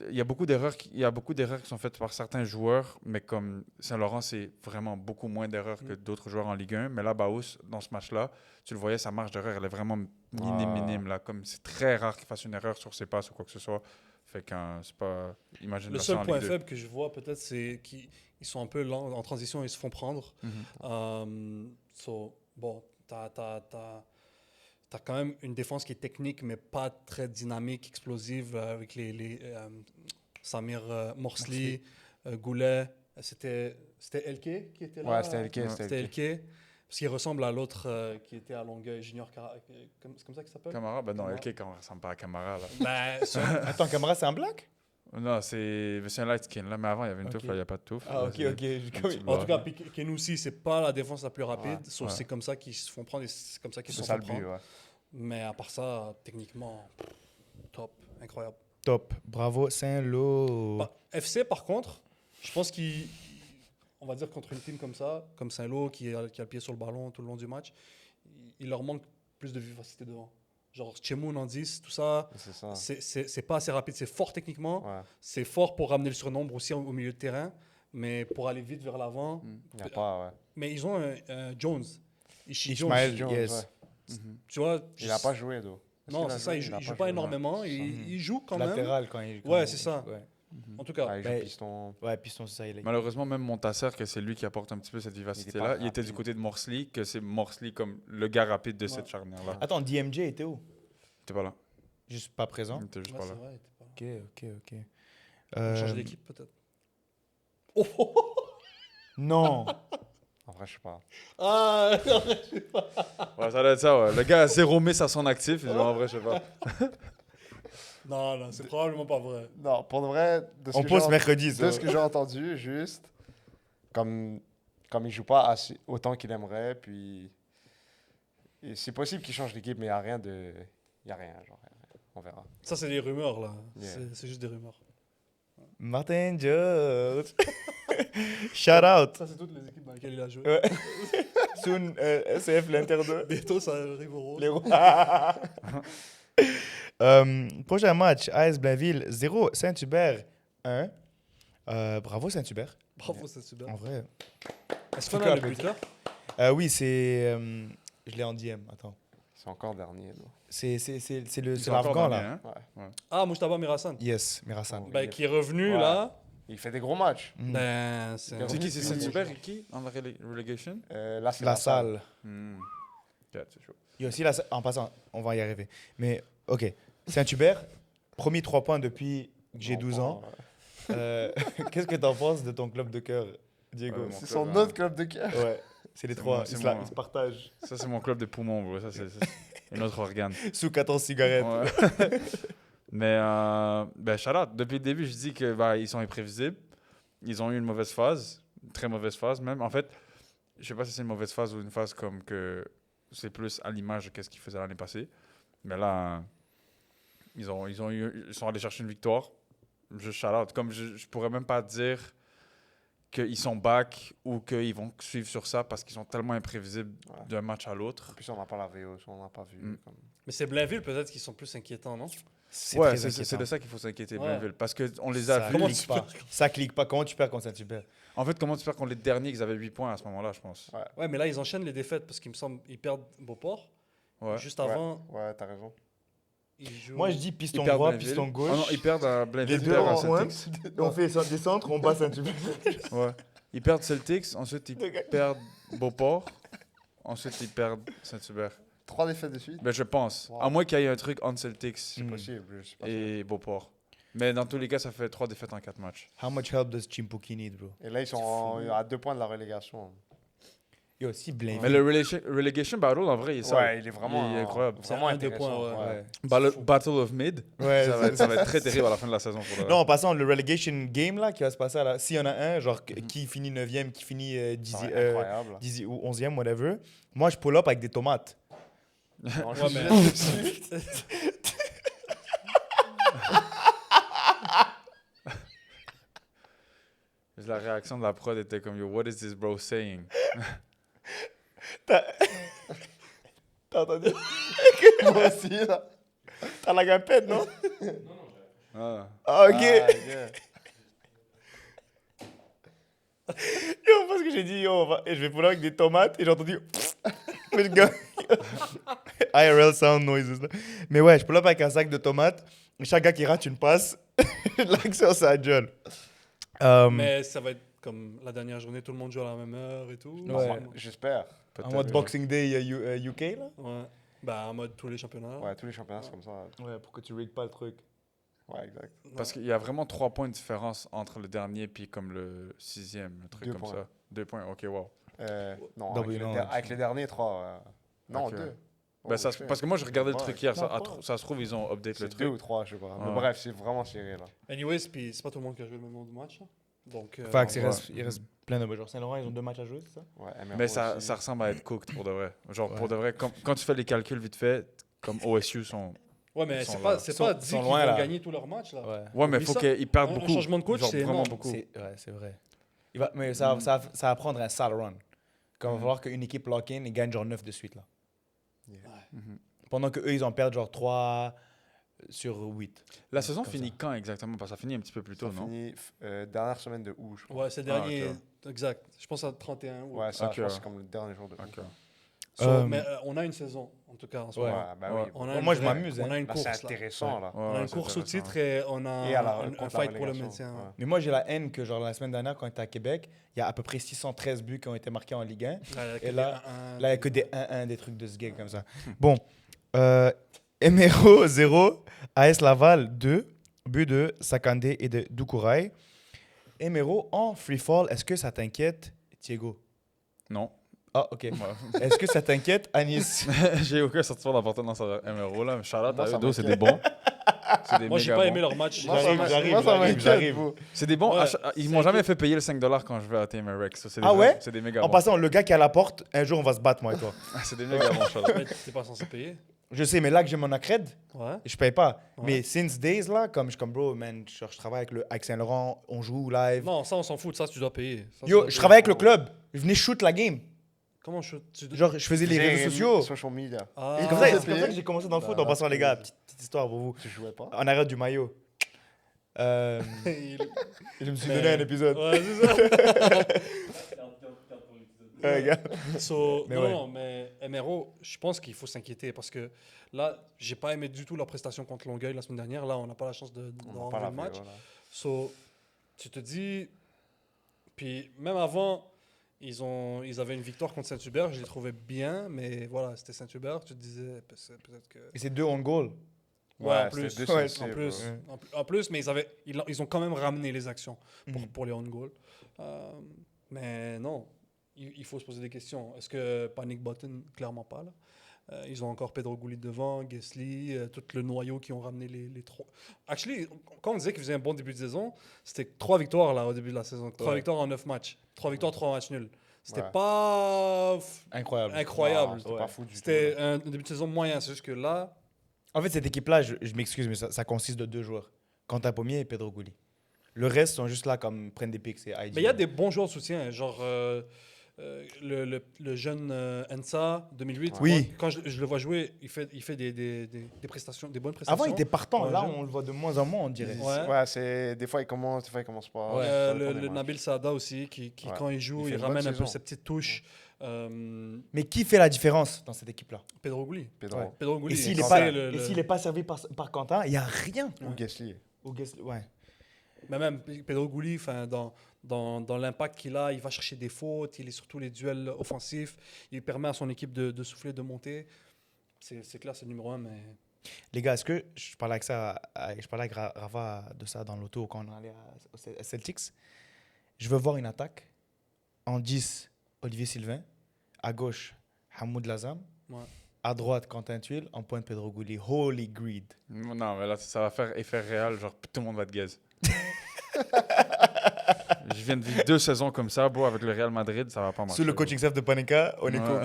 il y a beaucoup d'erreurs qui sont faites par certains joueurs, mais comme Saint-Laurent, c'est vraiment beaucoup moins d'erreurs que d'autres joueurs en Ligue 1. Mais là, Baous, dans ce match-là, tu le voyais, sa marge d'erreur, elle est vraiment minime. Là. Comme c'est très rare qu'il fasse une erreur sur ses passes ou quoi que ce soit. Fait que c'est pas. Imagine Le ça seul en point Ligue 2. faible que je vois peut-être, c'est qu'ils sont un peu lents en transition, ils se font prendre. Bon, t'as quand même une défense qui est technique, mais pas très dynamique, explosive, avec les Samir Morsli, Goulet. C'était LK qui était là? Ouais, c'était LK. C'était LK. Parce qu'il ressemble à l'autre qui était à Longueuil, Junior c'est comme ça qu'il s'appelle? Camara, ben non, Camara. LK, quand on ressemble pas à Camara. Là. Ben, Attends, Camara, c'est un black? Non, c'est un light skin. Là, mais avant, il y avait une Ok. touffe, là, il n'y a pas de touffe. Ah, Là, ok, c'est- ok. en tout cas, Kenoussi, c'est pas la défense la plus rapide. Ouais, sauf c'est comme ça qu'ils se font prendre et c'est comme ça qu'ils se C'est font ça le but, prendre. ouais. Mais à part ça, techniquement, top, incroyable. Top. Bravo, Saint-Lô. Bah, FC, par contre, je pense on va dire contre une team comme ça, comme Saint-Lô, qui a le pied sur le ballon tout le long du match, il leur manque plus de vivacité devant. Genre Tchemoun en 10, tout ça, C'est ça. c'est pas assez rapide. C'est fort techniquement, Ouais. c'est fort pour ramener le surnombre aussi au milieu de terrain, mais pour aller vite vers l'avant. Il n'y a pas, ouais. Mais ils ont un Jones. Ishmael Jones. Jones, yes. Tu vois, Il n'a pas joué, d'eau. Non, c'est ça, il joue pas énormément. Il joue quand même. Latéral quand il. Ouais, c'est ça. Ouais. En tout cas, Ah, il joue Ben, piston. Ouais, piston, c'est ça. Il est. Malheureusement, même Montasser, que c'est lui qui apporte un petit peu cette vivacité-là, il était du rapide. côté de Morsli, que c'est Morsli comme le gars rapide de Ouais. cette charnière-là. Attends, DMJ était où? T'es pas là. Juste pas présent? Il était juste ouais, pas c'est là. vrai, il était pas là. Ok. On va changer Euh, d'équipe peut-être. Oh, oh, oh. Non. En vrai, je sais pas. Ah, non. Ouais, ça doit être ça, ouais. Le gars a 0 miss à son actif. En vrai, je sais pas. Non, c'est probablement pas vrai. Non, pour de vrai, de ce On que pose j'ai mercredi, de ça. ce que j'ai entendu, juste, comme comme il joue pas autant qu'il aimerait, puis et c'est possible qu'il change d'équipe, mais il n'y a rien de... Il n'y a rien, genre, on verra. Ça, c'est des rumeurs, là. Yeah. C'est juste des rumeurs. Martin Jones. Shout out. Ça, c'est toutes les équipes dans lesquelles il a joué. Ouais. Soon, SF l'Inter 2. Bientôt, ça arrive au rose. Les rois. Prochain match, AS Blainville 0, Saint-Hubert 1. Bravo Saint-Hubert. Bravo, c'est super. En vrai. Est-ce qu'on a le buteur? Oui, c'est. Je l'ai en DM. Attends. C'est encore dernier, là. C'est Ils sont l'Afghan encore là. derniers, hein. Ouais. Ah, Moustapha Mirassan. Yes, Mirasan. Oh. Ben, qui est revenu, Ouais. là. Il fait des gros matchs. Mm. Ben, c'est... C'est C'est qui? C'est Oui, Saint-Hubert et qui en relegation? Là, c'est La salle. Yeah, c'est chaud. Il y a aussi la salle. En passant, on va y arriver. Mais, ok. Saint-Hubert, premier 3 points depuis que j'ai 12 ans. Qu'est-ce que t'en penses de ton club de cœur, Diego? Mon C'est club, son hein. autre club de cœur. Ouais. C'est les C'est trois. moi, c'est Ils moi. se partagent. Ça, c'est mon club de poumons, bro. Ça, c'est un autre organe. Sous 14 cigarettes. Ouais. Mais, ben, shout out. Depuis le début, je dis que ben, ils sont imprévisibles. Ils ont eu une mauvaise phase, une très mauvaise phase même. En fait, je sais pas si c'est une mauvaise phase ou une phase comme que c'est plus à l'image de ce qu'ils faisaient l'année passée. Mais là, ils sont allés chercher une victoire. Je shout out. Comme je pourrais même pas dire qu'ils sont back ou qu'ils vont suivre sur ça parce qu'ils sont tellement imprévisibles Ouais. d'un match à l'autre. En plus, on n'a pas la VO, on n'a pas vu. Mm. Comme... Mais c'est Blainville, peut-être, qui sont plus inquiétants, non? C'est Ouais, très c'est inquiétant. de ça qu'il faut s'inquiéter, Ouais. Blainville. Parce qu'on les a Ça vus. Comment clique tu pas. Ça clique pas. Comment tu perds contre Saint-Hubert? En fait, comment tu perds contre les derniers qui avaient 8 points à ce moment-là, je pense. Ouais. Ouais, mais là, ils enchaînent les défaites parce qu'il me semble qu'ils perdent Beauport. Ouais. Juste avant, Ouais, t'as raison. ils jouent... Moi, je dis Ils piston perdent droit, Blainville. piston gauche. Ah non, ils perdent à Blainville. Les ils deux perdent à en Celtics. on fait des centres, on passe Saint-Hubert. Ouais. Ils perdent Celtics, ensuite ils perdent Beauport, ensuite ils perdent Saint-Hubert. 3 défaites de suite. Ben, je pense. Wow. À moins qu'il y ait un truc entre Celtics C'est Mm. possible, je sais pas. et Beauport. Mais dans tous les cas, ça fait 3 défaites en 4 matchs. How much help does Chimpuki need, bro? Et là, ils sont à 2 points de la relégation. Il y a aussi Mais Blainville. le relegation battle, en vrai, il est ça. Ouais, il est vraiment Il est incroyable. Vraiment C'est un, deux intéressant. points, Ouais. Battle of Mid, Ouais, ça va être très terrible à la fin de la saison. Pour le Non, en passant, le relegation game là, qui va se passer, là, s'il y en a un, genre Mhm. qui finit 9e, qui finit Ça va être incroyable. 10 ou 11e, whatever, moi je pull up avec des tomates. Non, je Ouais, suis mais- dessus. La réaction de la prod était comme, yo, what is this bro saying? T'as entendu? Moi aussi, là. T'as la gapette, non? Ah. Ah, ok. Ah, yeah. Yo, parce que j'ai dit, yo, et je vais pull up avec des tomates, et j'ai entendu. Mais je gagne. IRL sound noises. Là. Mais ouais, je pull up avec un sac de tomates, et chaque gars qui rate une passe, l'action, c'est à John. Mais ça va être comme la dernière journée, tout le monde joue à la même heure et tout. Ouais. J'espère. En mode Peut-être. Boxing Day UK, là? Ouais. Bah, en mode tous les championnats. Ouais, tous les championnats, c'est comme ça. Ouais, pour que tu rigs pas le truc. Ouais, exact. Parce qu'il y a vraiment 3 points de différence entre le dernier puis comme le 6e, un truc 2 comme points. ça. 2 points, ok, wow. Non, Double, avec, non, avec les derniers 3. Non, Ok. 2. Ben, parce que moi, je regardais le Ouais. truc hier, ça, Non, ça se trouve, ils ont update le C'est truc. 2 ou 3, je sais pas. Mais Ouais. bref, c'est vraiment serré, là. Anyways, puis c'est pas tout le monde qui a joué le même nombre de matchs. Là. Donc, Fact, ouais. il reste plein de. Genre Saint-Laurent, ils ont 2 matchs à jouer, c'est ça? Ouais, MRO Mais ça, aussi. ça ressemble à être cooked pour de vrai. Genre, Ouais. pour de vrai, quand tu fais les calculs vite fait, comme OSU sont. ouais, mais Ils sont c'est là. pas, c'est Ils sont- pas ils dit sont qu'ils loin, vont là. gagner tous leurs matchs. Là. Ouais. Ouais, mais Oublie faut ça. qu'ils perdent Un beaucoup. changement de coach, Genre, c'est vraiment énorme. beaucoup. Ouais, c'est vrai. Mais ça va prendre un sale run. Comme il va falloir qu'une équipe lock-in et gagne genre 9 de suite, là. Mhm. Pendant qu'eux, ils en perdent genre 3 sur 8. La saison Comme finit ça. quand exactement? Parce que ça finit un petit peu plus tôt, Ça non? finit dernière semaine de août, je crois. Ouais, c'est dernier. ok. Exact. Je pense à 31. Ouais, ça, Ok, je pense que ouais. c'est comme le dernier jour de août. Ok. Mais on a une saison, en tout cas, en ce Ouais. moment. Ouais, bah Ouais. oui. On a Bon, une moi, je vraie- m'amuse, On a hein. une Là, course. c'est là. intéressant, là. Ouais, On a ouais, une c'est course au intéressant. titre et on a Et à la, un contre la fight pour le relégation. maintien. Ouais. Mais moi, j'ai la haine que genre la semaine dernière, quand j'étais à Québec, il y a à peu près 613 buts qui ont été marqués en Ligue 1. Et là, Là, il n'y a que des 1-1, des trucs de ce gag comme ça. Bon. Emero 0, AS Laval 2, but de Sakande et de Doucouraï. Emero en free fall, est-ce que ça t'inquiète, Thiago? Non. Ah, ok. Ouais. Est-ce que ça t'inquiète, Anis? J'ai aucun sentiment d'appartenance à MRO là. Mais Charlotte, Moi, ça eux deux, c'est des m'inquiète. bons. C'est des Moi, j'ai méga pas bons. aimé leur match. Moi, ça J'arrive, m'inquiète, j'arrive. bro. C'est des bons. Ouais, Ils c'est m'ont un jamais peu- fait payer le 5$ quand je vais à TMR Rex. C'est des Ah ouais? C'est des méga En bons. passant, le gars qui est à la porte, un jour, on va se battre, moi et toi. C'est des méga bons, Charles. Mais t'es pas censé payer. Je sais, mais là que j'ai mon accred, Ouais. je paye pas. Ouais. Mais since days, là, comme je suis comme, bro, man, je travaille avec Saint-Laurent, on joue live. Non, ça, on s'en fout. Ça, tu dois payer. Ça, tu Yo, dois je payer. travaille avec le club. Je venais shoot la game. Comment Genre, je faisais les réseaux sociaux. Social media. Ah. Et c'est comme ça que j'ai commencé dans le foot en passant, les gars. Petite histoire pour vous. Tu jouais pas? En arrière du maillot. Je me suis donné un épisode. Ouais, c'est ça. Ouais, gars. Mais Non, ouais. non, mais MRO, je pense qu'il faut s'inquiéter parce que là, j'ai pas aimé du tout leur prestation contre Longueuil la semaine dernière. Là, on n'a pas la chance On n'a d'avoir pas vu la le match. voilà. Tu te dis. Puis même avant, ils avaient une victoire contre Saint-Hubert. Je les trouvais bien, mais voilà, c'était Saint-Hubert. Tu te disais peut-être que. Et c'est 2 on goal. Ouais, en Ouais, plus, c'était deux Ouais, sensibles, en plus, ouais. en plus, mais ils ont quand même ramené les actions Mhm. pour les on goal. Mais non, il faut se poser des questions. Est-ce que Panic Button, clairement pas là. Ils ont encore Pedro Gouli devant, Gesly, tout le noyau qui ont ramené les trois. Actually, quand on disait qu'ils faisaient un bon début de saison, c'était 3 victoires là au début de la saison. 3 Ouais. victoires en 9 matchs. 3 victoires, 3 matchs nuls. C'était Ouais. pas Incroyable. incroyable. Non, c'était Ouais. pas fou du tout. C'était là. un début de saison moyen. C'est juste que là, En fait, cette équipe-là, je m'excuse, mais ça consiste de 2 joueurs. Quentin Pommier et Pedro Gouli. Le reste sont juste là comme prennent des pics et IG. mais il y a des bons joueurs de soutien, genre le jeune Ensa 2008. Oui. Moi, quand je le vois jouer, il fait des prestations, des bonnes prestations. Avant, il était partant. Ouais, là, je- on le voit de moins en moins, on dirait. Ouais. Ouais, c'est des fois il commence pas. Ouais. Ça dépend des Le matchs. Nabil Saada aussi, qui Ouais. quand il joue, Il fait il une bonne ramène un peu saison. ses petites touches. Mais qui fait la différence dans cette équipe-là? Pedro Gouli. Pedro. Ouais. Pedro Gouli. Et s'il c'est n'est pas, le- et s'il est pas servi par Quentin, il n'y a rien. Ou Gesly. Au Guess- ouais. Mais même Pedro Gouli, dans l'impact qu'il a, il va chercher des fautes, il est sur tous les duels offensifs, il permet à son équipe de souffler, de monter. C'est clair, c'est le numéro 1, mais Les gars, est-ce que je parlais je parlais avec Rafa de ça dans l'auto quand on allait à Celtics? Je veux voir une attaque. En 10, Olivier Sylvain. À gauche, Hamoud Lazam. ouais. À droite, Quentin Tuile. En pointe, Pedro Gouli. Holy greed. Non, mais là, ça va faire effet réel. Genre, tout le monde va te gaze. Je viens de vivre 2 saisons comme ça, bro, avec le Real Madrid, ça va pas marcher. Sous le coaching staff de Panenka, on est cool.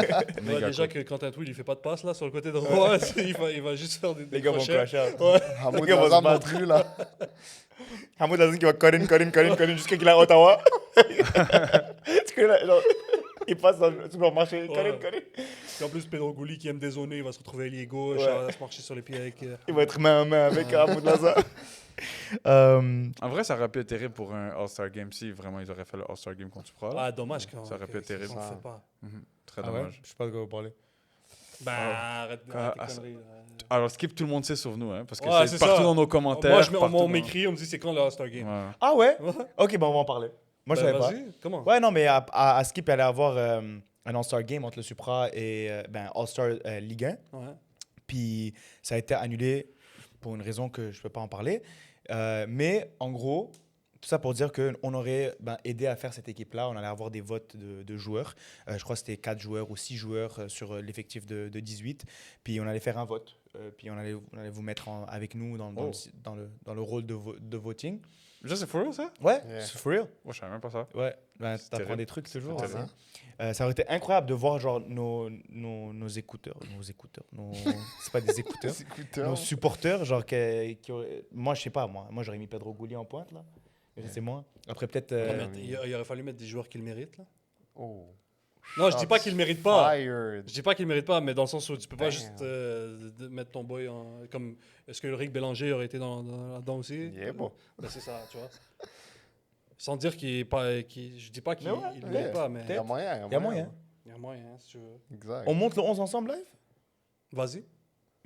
Ouais, Méga déjà cool. que Quentin Touil, il fait pas de passe là sur le côté droit, il va juste faire des Les gars vont crochets. crash out. Ouais. Hamoud Les gars vont se Lazam non battre. plus, là. Hamoud Lazam qui va Corinne jusqu'à qu'il est à Ottawa. Parce que là, genre, il passe dans le supermarché. Ouais. Corinne. Et en plus, Pedro Gouli qui aime dézoner, il va se retrouver ailier gauche, Ouais. à se marcher sur les pieds avec. Il va être main à main avec Hamoud Lazam. En vrai, ça aurait pu être terrible pour un All-Star Game si vraiment ils auraient fait le All-Star Game contre Supra. Ah, dommage quand Ça aurait pu être terrible. On le fait pas. Très Ah ouais? dommage. Je sais pas de quoi vous parlez. Bah, arrête Ah, tes ah, conneries. là. Alors, Skip, tout le monde sait sur nous, hein, parce que Ouais, c'est c'est partout ça. dans nos commentaires. Moi, partout on dans- m'écrit, on me dit c'est quand le All-Star Game. Ouais. Ah ouais? Ouais. Ok, bon, on va en parler. Moi, je Ben, savais pas. vas-y, comment? Ouais, non, mais à Skip, il allait avoir un All-Star Game entre le Supra et All-Star Ligue 1. Ouais. Puis ça a été annulé pour une raison que je ne peux pas en parler. Mais en gros, tout ça pour dire qu'on aurait aidé à faire cette équipe-là. On allait avoir des votes de joueurs. Je crois que c'était 4 joueurs ou 6 joueurs sur l'effectif de 18. Puis on allait faire un vote. Puis on allait vous mettre avec nous dans le rôle de voting. Ça, c'est for real, ça? Ouais, Yeah. c'est for real. Moi, je savais même pas ça. Ouais, C'est t'apprends terrible. des trucs toujours. C'est terrible. Ça aurait été incroyable de voir genre nos écouteurs. C'est pas des écouteurs. Les écouteurs. Nos supporters, genre, qui auraient- moi, je sais pas, moi j'aurais mis Pedro Gouli en pointe, là. Mais c'est moi. Après, peut-être. Ouais, mais il aurait fallu mettre des joueurs qui le méritent. Là. Oh. Non, je dis pas qu'il le mérite pas. Fired. Je dis pas qu'il le mérite pas, mais dans le sens où tu peux pas Damn. juste mettre ton boy en. Comme. Est-ce que Ulrich Bélanger aurait été là-dedans aussi? Yeah, bon. Ben, c'est ça, tu vois. Sans dire qu'il est pas. Je dis pas qu'il Mais ouais, il le ouais. mérite pas, mais Il y a moyen. Il y a moyen. il y a moyen, hein, si tu veux. Exact. On monte le 11 ensemble live? Vas-y.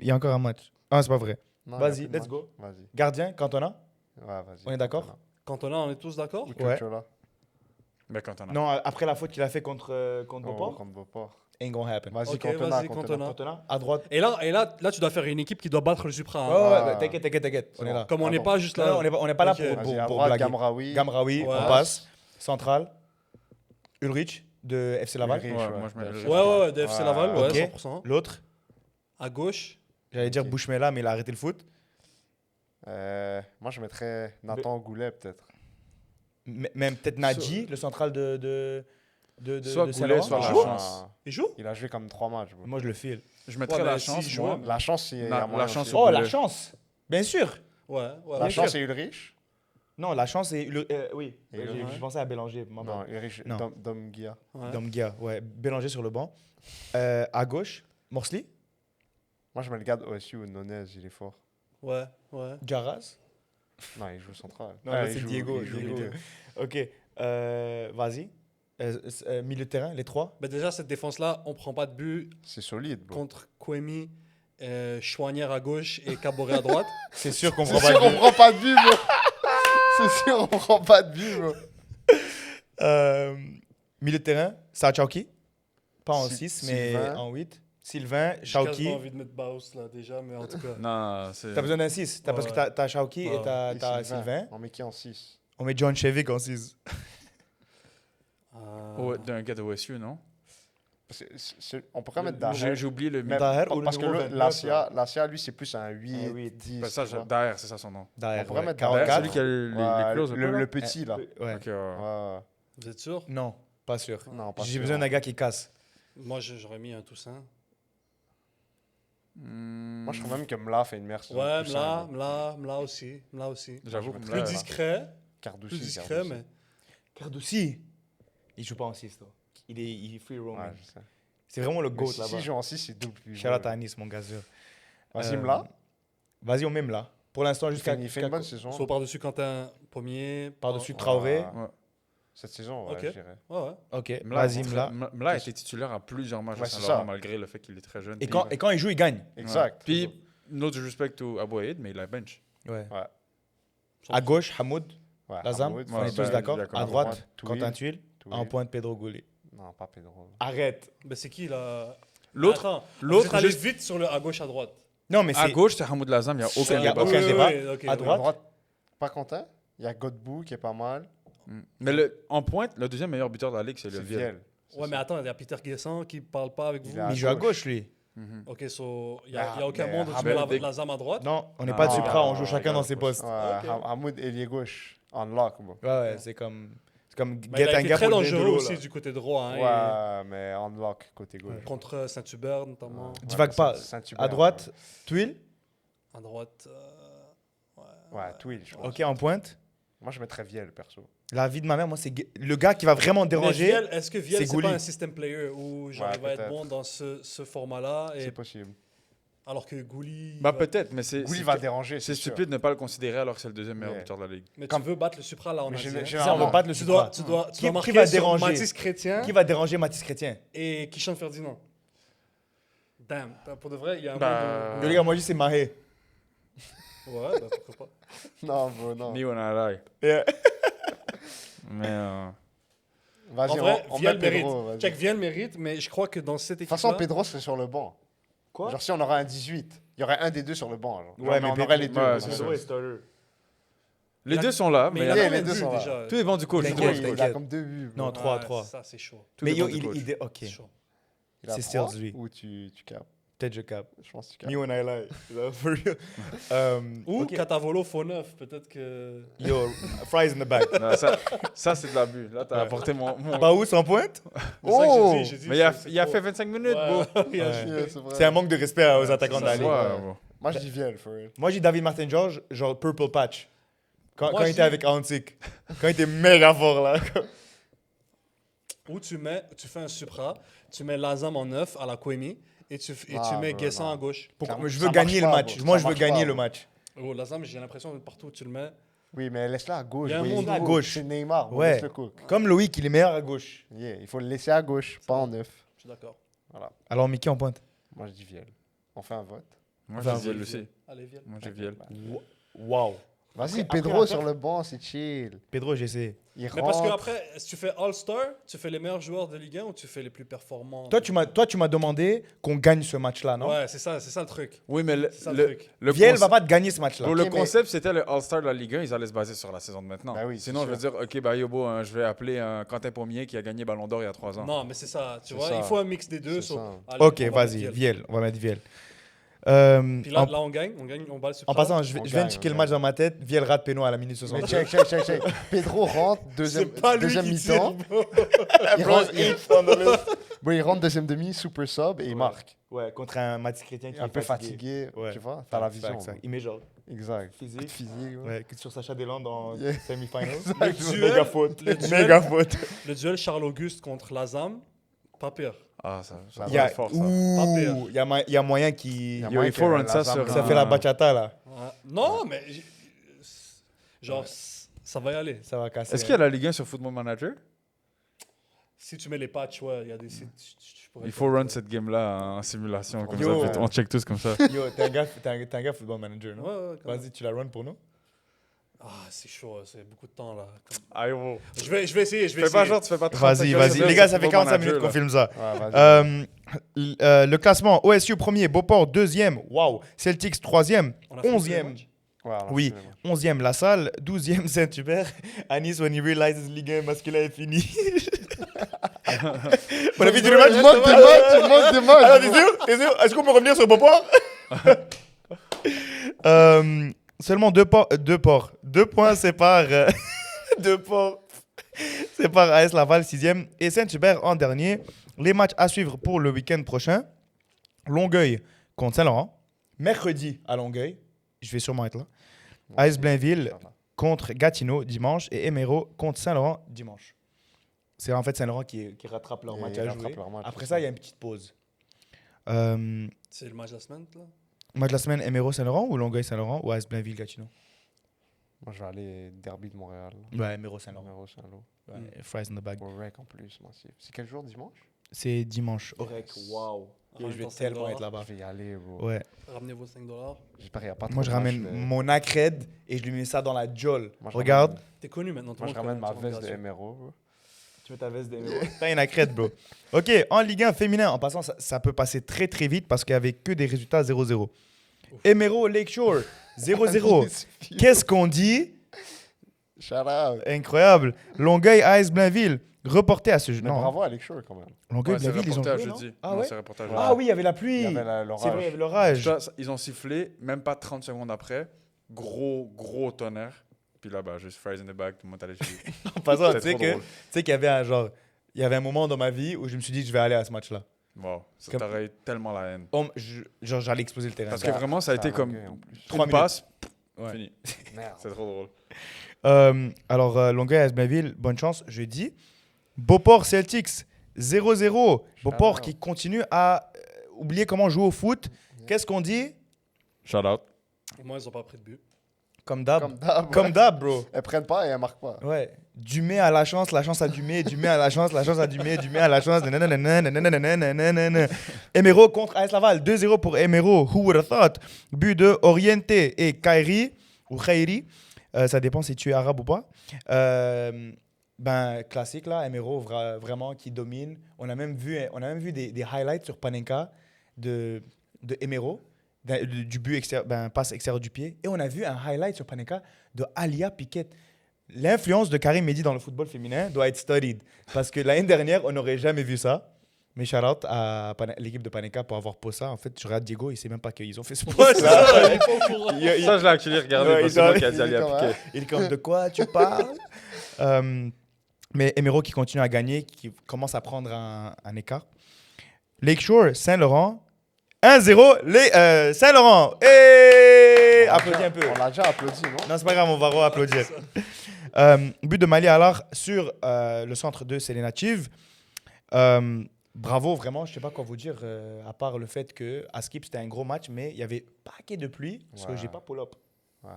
Il y a encore un match. Ah, c'est pas vrai. Non, il y a Vas-y, plus de let's match. go. Vas-y. Gardien, Cantona? Ouais, vas-y. On est d'accord? Cantona, on est tous d'accord? Ou Ouais. Cultura. Mais quand on a. Non, après la faute qu'il a fait contre Oh, Beauport, contre Beauport. ain't gonna happen. Vas-y, Ok, Cantona. vas-y, Cantona. Cantona. Cantona, à droite. Et là, tu dois faire une équipe qui doit battre le Supra. hein. Ouais, ouais, Ah. t'inquiète, on est là. Comme on Ah n'est bon. pas juste Non, là. non, on n'est pas là Ok. Vas-y, à pour droite, blaguer. Gamraoui. Gamraoui, Ouais. on passe. Central, Ulrich de FC Laval. Ulrich, Ouais, ouais. moi, je mets le- Ouais, de FC Laval, ouais, Ok. 100%. L'autre, À gauche, j'allais dire Ok. Bouchmela, mais il a arrêté le foot. Moi, je mettrais Nathan Goulet, peut-être. Même peut-être Nadji, le central de Soit de Goulet, Saint-Laurent. soit Il la joue? chance. Il joue? Il a joué comme 3 matchs. bro. Moi, je le file. Je mettrais Ouais, la mais chance, s'il moi. joue, La chance, il y La a moyen chance aussi. au Oh, la Goulet. chance. Bien sûr. Ouais, ouais. La ouais. chance, c'est Ulrich. Non, la chance, c'est... oui. Et J'ai Ulrich. j'ai pensé à Bélanger. ma Non, bad. Ulrich, Non. Dom Guia. Ouais. Domgia, ouais. Bélanger sur le banc. À gauche, Morsley, Moi, je me le garde OSU, Nunez, il est fort. Ouais, ouais. Jaraz. Non, il joue central. Non, là, il c'est joue- Diego. il joue Diego. milieu. Ok. Vas-y. Milieu de terrain, les 3. Mais déjà, cette défense-là, on prend pas de but C'est solide, bro. contre Kwemi, Chouanière à gauche et Caboret à droite. C'est sûr qu'on C'est prend pas sûr, on de prend pas de but, bro. C'est sûr, on prend pas de but, bro. Milieu de terrain, Sachauki. Pas en Sy- 6, mais Sylvain. en 8. Sylvain, J'ai Chauki. quasiment envie de mettre Baus là déjà, mais en tout cas. Non, c'est. T'as besoin d'un 6. Parce Ouais. que t'as Chauki Ouais. et t'as Et Sylvain. On met qui en 6? On met John Chevick en 6. D'un gars de OSU, non? On pourrait mettre J'ai Daher. j'ai oublié le Mais- Daher ou le Parce que numéro là, 29, Lacia, lui, c'est plus un 8, Un 8. 10. Ben, ça, tu vois. Daher, c'est ça son nom. Derrière, On pourrait mettre Daher, 44. celui qui a les Ouais, clauses un peu, là? le petit, là. Ouais. Ok, Ouais. Vous êtes sûr? Non, pas sûr. Non, pas J'ai sûr. besoin d'un gars qui casse. Moi, j'aurais mis un Toussaint. Moi, je trouve même que Mla fait une meilleure saison. Ouais, que Toussaint, Mla aussi. Mla aussi. J'avoue que Plus Plus là, discret. Cardoussi, Plus discret, Cardoussi. mais. Cardoussi. Il joue pas en 6, toi. Il est free roaming. Ouais, je sais. C'est vraiment le Mais GOAT si là-bas. il joue en 6, c'est double pivot. Shout out à Nice, mon gars. Vas-y, Mla. Vas-y, on met Mla. Pour l'instant, Il jusqu'à. fait une bonne saison. Soit par-dessus Quentin Pommier. Par-dessus Ouais, Traoré. Ouais. Cette saison, ouais, Ok. je dirais. ouais. Ok, Mla, vas-y, Mla. Mla a été titulaire à plusieurs matchs Ouais, à c'est Saint-Laurent, ça. malgré le fait qu'il est très jeune. Et Puis- quand il joue, il gagne. Exact. Puis, no disrespect to Abouaïd, mais il a bench. Ouais. Ouais. À gauche, Hamoud, Ouais, Lazam. Hamoud, On est tous ben, d'accord. d'accord. À droite, Touil. Quentin Tuile. Touil. En pointe, Pedro Goulet. Non, pas Pedro. Arrête. Ben, c'est qui là? L'autre, Attends, l'autre, vous êtes allé juste- vite sur le à gauche, à droite. Non, mais à c'est. gauche, c'est Hamoud Lazam, il n'y a Il aucun y a débat. aucun Oui, débat. oui, ok, À oui. droite. Pas Quentin. Il y a Godbout qui est pas mal. Mais en pointe, le deuxième meilleur buteur de la ligue, c'est le C'est Viel. Viel. Ouais, mais attends, il y a Peter Guessant qui parle pas avec vous. Il est à Mais il joue à gauche. gauche, lui. Ok, so, il n'y Ah, a aucun mais monde où tu Hamoud, mets la Zam à droite. Non, on n'est Non, pas de non, Supra, on non, joue chacun non, dans ses postes. Ouais, Ok. Hamoud, ailier gauche. En lock, bro. Ouais, ouais, c'est comme. C'est comme Mais il a été Getanga très pour le dangereux Dendolo, aussi là. du côté droit. Hein, Ouais, mais en lock, côté gauche. et contre Saint-Hubert notamment. Ouais, Divague mais pas. Saint-Hubert, À droite, Tuile. À droite. Ouais, Touil, je pense. Ok, en pointe. Moi, je mettrais Viel, perso. La vie de ma mère, moi, c'est le gars qui va vraiment Mais déranger. Viel, est-ce que Viel, c'est c'est Gouli. pas un system player où genre, Ouais, il va être peut-être. bon dans ce format-là C'est et possible. alors que Gouli. Bah, va- peut-être, mais c'est Gouli c'est va que- déranger, c'est sûr. stupide de ne pas le considérer alors que c'est le deuxième meilleur Yeah. buteur de la ligue. Mais Comme- tu veux battre le Supra là en Mais Asie. j'ai- hein. j'ai- Ça, on va battre le Tu dois, Supra. tu dois, tu Qui- dois qui marquer va sur déranger Mathis Chrétien Qui va déranger Mathis Chrétien? et Kishan Ferdinand. Damn, pour de vrai, il y a un Bah, monde Le gars, moi, je dis, c'est Mahé. où- Ouais, bah pourquoi pas. Non, bro, non. Ni on a l'air. Yeah. Mais Vas-y, En vrai, on Viel met mérite. Pedro. vas-y. Check Viel mérite, mais je crois que dans cette De toute équipe façon, Pedro serait sur le banc. Quoi? Genre, si on aurait un 18, il y aurait un des deux sur le banc. Genre. Ouais, mais on Pedro- aurait les deux. ouais, ouais. c'est ça. Ouais, starter. les Il a- deux sont là, mais mais il a Yeah, combien les de deux buts sont là. déjà? tout dépend du coach. T'inquiète, tout dépend du Il coach. a comme 2 buts. bro. Non, 3, Ouais, 3. Ça, c'est chaud. Tout Mais dépend yo, du coach. ok. C'est chaud. Il a C'est 3 Sears, lui. ou tu capes? Peut-être je cap. Je pense que tu capes. Me when I lie. For real. Ou Ok. Catavolo faux neuf, peut-être que. Yo, fries in the back. Non, ça c'est de l'abus. Là, t'as apporté mon. Baous en pointe? C'est ça que Oh! j'ai dit, Mais il c'est a trop. fait 25 minutes, Ouais, bro. il a Ouais. joué. Yeah, c'est vrai. C'est un manque de respect aux attaquants de ça, la ligue. Ouais, bro. Moi, je dis Viel, for real. Moi, j'ai David Martin-Georges, genre Purple Patch. Quand Moi, il je était dis- avec Antic. Quand il était méga fort, là. Ou tu fais un Supra, tu mets Lazam en neuf à la Kwemi et tu Ah, mets non, Guessant non. à gauche. Pourquoi? Ça Je veux marche gagner le pas, match. bro. Moi, Ça je veux marche gagner pas, le bro. match. Oh, Lazam, j'ai l'impression que partout où tu le mets. Oui, mais laisse-le à gauche. Il y a un bro. monde à où- gauche. C'est Neymar, bro, Ouais. laisse-le cook. Comme Loïc, il est meilleur à gauche. Yeah, il faut le laisser à gauche, pas en neuf. Je suis d'accord. Alors, Mickey en pointe. Moi, je dis Viel. On fait un vote. Moi, Enfin, j'ai Viel aussi. Allez, viens. Moi, j'ai Viel. Wow. Vas-y, Après- Pedro après- sur le banc, c'est chill. Pedro, j'essaie. Il Mais parce que rentre. après, si tu fais All-Star, tu fais les meilleurs joueurs de Ligue 1 ou tu fais les plus performants? Toi, tu m'as demandé qu'on gagne ce match-là, non? Ouais, c'est ça le truc. Oui, mais C'est ça le truc. Viel concept- va pas te gagner ce match-là. Bro, Ok, le mais- concept, c'était le All-Star de la Ligue 1. Ils allaient se baser sur la saison de maintenant. Ben oui, c'est Sinon, je veux sûr. dire, OK, bah, Yobo, je vais appeler Quentin Pommier qui a gagné Ballon d'Or il y a 3 ans. Non, mais c'est ça. Tu C'est vois, ça. il faut un mix des deux. C'est ça. Allez, Ok, on va vas-y, mettre Viel. On va mettre Viel. Puis là, En, on gagne, on bat le en substrat. passant, je On viens de gagne, checker on le match gagne. dans ma tête. Vieira de Péno à la minute Mais 60. check. Pedro rentre, deuxième mi-temps. Il rentre, il rentre deuxième demi, super sub et il Ouais. marque. Ouais, contre un Mathis Chrétien qui Un est peu fatigué, Ouais. tu vois, t'as la Facts, vision. facts. Il met genre Exact. physique. Coup de physique. Ouais. Ouais, sur Sacha Deslandes en Yeah. semi-finals. Le duel- Méga faute. le duel- Méga faute. Le duel Charles-Auguste contre Lazam, pas pire. Ah, ça Il Il y va a, être fort, ça. ouh, il y a moyen qui. Il y a Yo, moyen il faut que run ça Lazam sur Ça un- fait la bachata là. Ouais. Non, mais genre, ça va y aller. Ça va casser. Est-ce qu'il y a la Ligue 1 sur Football Manager? Si tu mets les patchs, ouais, il y a des sites. je pourrais Il faut te- run cette game-là en simulation, comme Yo. ça, puis on check tous comme ça. Yo, t'es un gars football manager, Ouais, non? ouais, quand même. Vas-y, tu la run pour nous? Ah, c'est chaud, c'est beaucoup de temps là. Ah, yo. Je vais essayer, Fais pas genre, tu fais pas 35 Vas-y, heures vas-y. de Les gars, ça fait Football 45 minutes Manager, qu'on là. filme ça. Ouais, vas-y. Le classement, OSU premier, Beauport deuxième, waouh. Celtics troisième, On a fait tous les 11e. matchs. Ouais, alors, Oui, excusez-moi. 11e La Salle, 12e Saint-Hubert. Anis, when he realizes Ligue 1 masculin est fini. Bon, avis du match, Il manque des matchs. Alors, t'es sûr? T'es sûr? Est-ce qu'on peut revenir sur Beauport? Seulement deux points séparent deux points séparent AS Laval 6e et Saint-Hubert en dernier. Les matchs à suivre pour le week-end prochain. Longueuil contre Saint-Laurent. Mercredi à Longueuil. Je vais sûrement être là. AS Blainville contre Gatineau dimanche et Émero contre Saint-Laurent dimanche. C'est en fait Saint-Laurent qui rattrape leur Et match ils à rattrapent jouer. leur match, Après c'est ça, ça. il y a une petite pause. C'est le match de la semaine là. Match de la semaine, Émero Saint-Laurent ou Longueuil Saint-Laurent ou AS Blainville Gatineau? Moi, je vais aller derby de Montréal. Ouais, Émero Saint-Laurent. Numéro Saint-Lô. Ouais, Fries in the bag. Au rec en plus, massif. C'est quel jour, dimanche? C'est dimanche. Orec, waouh. Yo, Je vais ton tellement $5. être là-bas. Je vais y aller, bro. Ouais. Ramenez vos $5. J'espère qu'il n'y a pas trop Moi, je de ramène matchs, mais- mon accred et je lui mets ça dans la jolle. Moi, je Regarde. ramène- T'es connu maintenant. tout Moi, le je monde ramène ma connaît, veste de tu vois, MRO, bro. Tu mets ta veste d'Émero. T'as une accred, bro. Ok, en Ligue 1 féminin, en passant, ça peut passer très très vite parce qu'il n'y avait que des résultats 0-0. Émero Lakeshore, 0-0. Qu'est-ce qu'on dit? Shout out. Incroyable. Longueuil AS Blainville, reporté à ce jeu. Mais Non, bravo à Alex Shore, quand même. Longueuil Ouais, c'est Blainville, ils ont reporté à joué, non? jeudi. Ah Non, ouais? c'est reporté à Ouais. jeudi. Ah oui, il y avait la pluie. Il y avait C'est l'orage. vrai, il y avait l'orage. Ça, ils ont sifflé, même pas 30 secondes après. Gros tonnerre. Puis là, bah, juste fries in the bag, tout le monde allait jouer. En passant, tu C'était sais trop drôle. qu'il y avait un genre, il y avait un moment dans ma vie où je me suis dit que je vais aller à ce match-là. Wow, ça Comme- t'aurait eu tellement la haine. Genre, j'allais exploser le terrain. Parce que vraiment, ça a été comme Longueuil, en plus. 3 3 passes, Ouais. fini. Merde. C'est trop drôle. Alors, Longueuil AS Blainville, bonne chance, jeudi. Beauport Celtics, 0-0. Beauport out. qui continue à oublier comment jouer au foot. Qu'est-ce qu'on dit? Shout out. Au moins, ils ont pas pris de but. Comme d'hab. Comme d'hab. Comme ouais. d'hab, bro. Elles prennent pas et elles marquent pas. Ouais. Dumais à la chance à Dumais, Dumais à la chance à Dumais, Dumais à la chance. nananana. Émero contre AS Laval, 2-0 pour Émero. Who would have thought? But de Oriente et Kairi, ou Khairi. Ça dépend si tu es arabe ou pas. Ben, classique là, Émero vraiment qui domine. On a même vu des highlights sur Panenka de Émero, du but extérieur, passe extérieur du pied. Et on a vu un highlight sur Panenka de Alia Piquet. L'influence de Karim Mehdi dans le football féminin doit être studied. Parce que l'année dernière, on n'aurait jamais vu ça. Mais shout out à l'équipe de Panenka pour avoir posé ça. En fait, je regarde Diego, il sait même pas qu'ils ont fait ce post là. il est pas au courant. Ça, je l'ai actually regardé. Ouais, parce que c'est moi qui a dit il aller est comme, appliquer. Il est comme de quoi tu parles. Mais Émero qui continue à gagner, qui commence à prendre un écart. Lakeshore, Saint-Laurent, 1-0, Saint-Laurent. Et applaudis un peu. On l'a déjà applaudi, non? Non, c'est pas grave, on va applaudir. But de Mali Alar sur le centre de Selena Chiv. Bravo, vraiment, je sais pas quoi vous dire, à part le fait que à Skip c'était un gros match, mais il y avait paquet de pluie, parce que Ouais. j'ai pas pull-up. Ouais.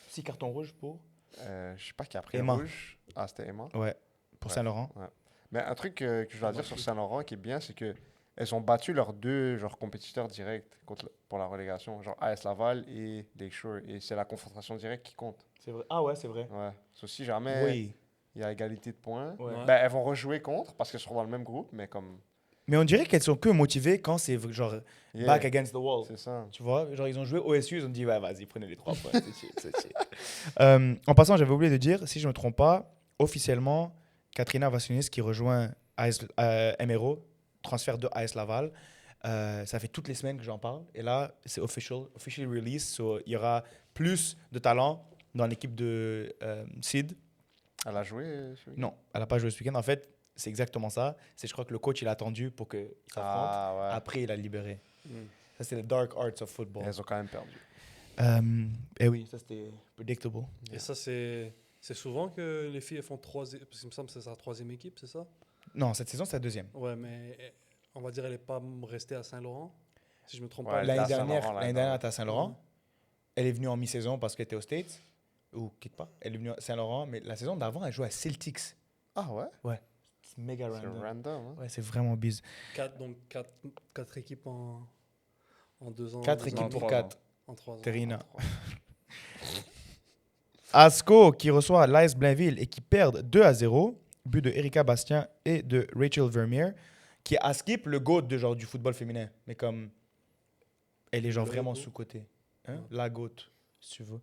6 cartons rouges pour Je sais pas qui a pris Emma. le rouge. Ah, c'était Emma. Ouais, pour Ouais. Saint-Laurent. Mais un truc que je dois dire sur Saint-Laurent qui est bien, c'est que elles ont battu leurs deux compétiteurs directs pour la relégation, genre AS Laval et Lakeshore. Et c'est la confrontation directe qui compte. C'est vrai. Ah ouais, c'est vrai. Ouais. So, si jamais Oui. il y a égalité de points, Ouais. Ouais. ben, elles vont rejouer contre parce qu'elles seront dans le même groupe, mais comme. Mais on dirait qu'elles sont que motivées quand c'est genre Yeah, back against the wall. c'est ça. Tu vois, genre ils ont joué OSU, ils ont dit ouais, vas-y, prenez les 3 points. C'est chill, c'est chill. En passant, j'avais oublié de dire, si je ne me trompe pas, officiellement, Katrina Vassonis qui rejoint AS, MRO, transfert de AS Laval. Ça fait toutes les semaines que j'en parle. Et là, c'est officially release. So, il y aura plus de talent dans l'équipe de Sid. Elle a joué ce week-end? Non, elle n'a pas joué ce week-end. En fait, c'est exactement ça. Je crois que le coach, il a attendu pour qu'ils s'affrontent. Ah ouais. Après, il a libéré. Mm. Ça, c'est le dark arts of football. Elles ont quand même perdu. Et oui, ça, c'était predictable. Et ça, c'est souvent que les filles elles font troisième. Parce qu'il me semble que c'est sa troisième équipe, c'est ça? Non, cette saison, c'est la deuxième. Ouais, mais on va dire elle n'est pas restée à Saint-Laurent, si je me trompe Ouais, pas. elle L'année était à dernière, Saint-Laurent, elle était à Saint-Laurent. Ouais. Elle est venue en mi-saison parce qu'elle était aux States. Ou quitte pas. Elle est venue à Saint-Laurent. Mais la saison d'avant, elle jouait à Celtics. Ah ouais? C'est méga C'est random. random. Hein? Ouais, c'est vraiment bizarre. Quatre équipes en 2 ans. 4 2 ans, équipes pour 3 4. En 3 ans. Terrina. Asco qui reçoit l'AS Blainville et qui perd 2-0. But de Erika Bastien et de Rachel Vermeer. Qui est à skip le GOAT de genre du football féminin. Mais comme elle est genre Le vraiment GOAT. sous-cotée. Hein? Ouais. La GOAT, si tu veux.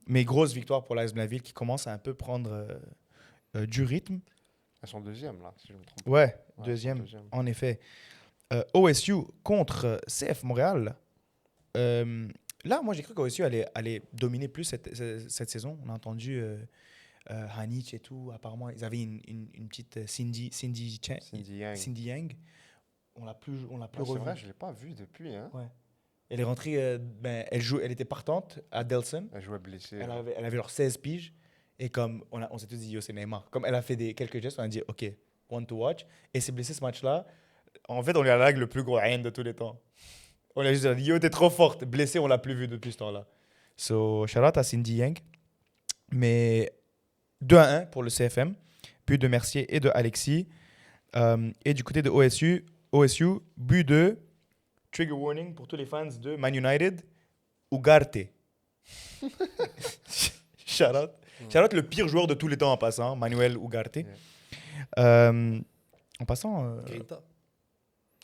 Mais grosse victoire pour l'AS Blainville qui commence à un peu prendre du rythme. Elles sont deuxième là, si je me trompe. Ouais, Ouais, elles sont deuxième, deuxième. en effet. OSU contre CF Montréal. Là, moi, j'ai cru qu'OSU allait dominer plus cette saison. On a entendu Hanic et tout. Apparemment, ils avaient une petite Cindy Cindy Yang. On l'a plus Ah, c'est revue. vrai, je ne l'ai pas vue depuis. Hein? Ouais. Elle est rentrée, elle était partante à Delson. Elle jouait blessée. Elle avait genre 16 piges. Et comme on s'est tous dit, yo, c'est Neymar. Comme elle a fait quelques gestes, on a dit, OK, one to watch. Et s'est blessée ce match-là. En fait, on lui a lagué le plus gros haine de tous les temps. On a juste dit, yo, t'es trop forte. Blessée, on l'a plus vu depuis ce temps-là. So, shout out à Cindy Yang. Mais 2-1 pour le CFM. But de Mercier et de Alexis. Et du côté de OSU, but de, trigger warning pour tous les fans de Man United, Ugarte. Shout out. Shout out le pire joueur de tous les temps en passant, Manuel Ugarte. En passant, Grinta.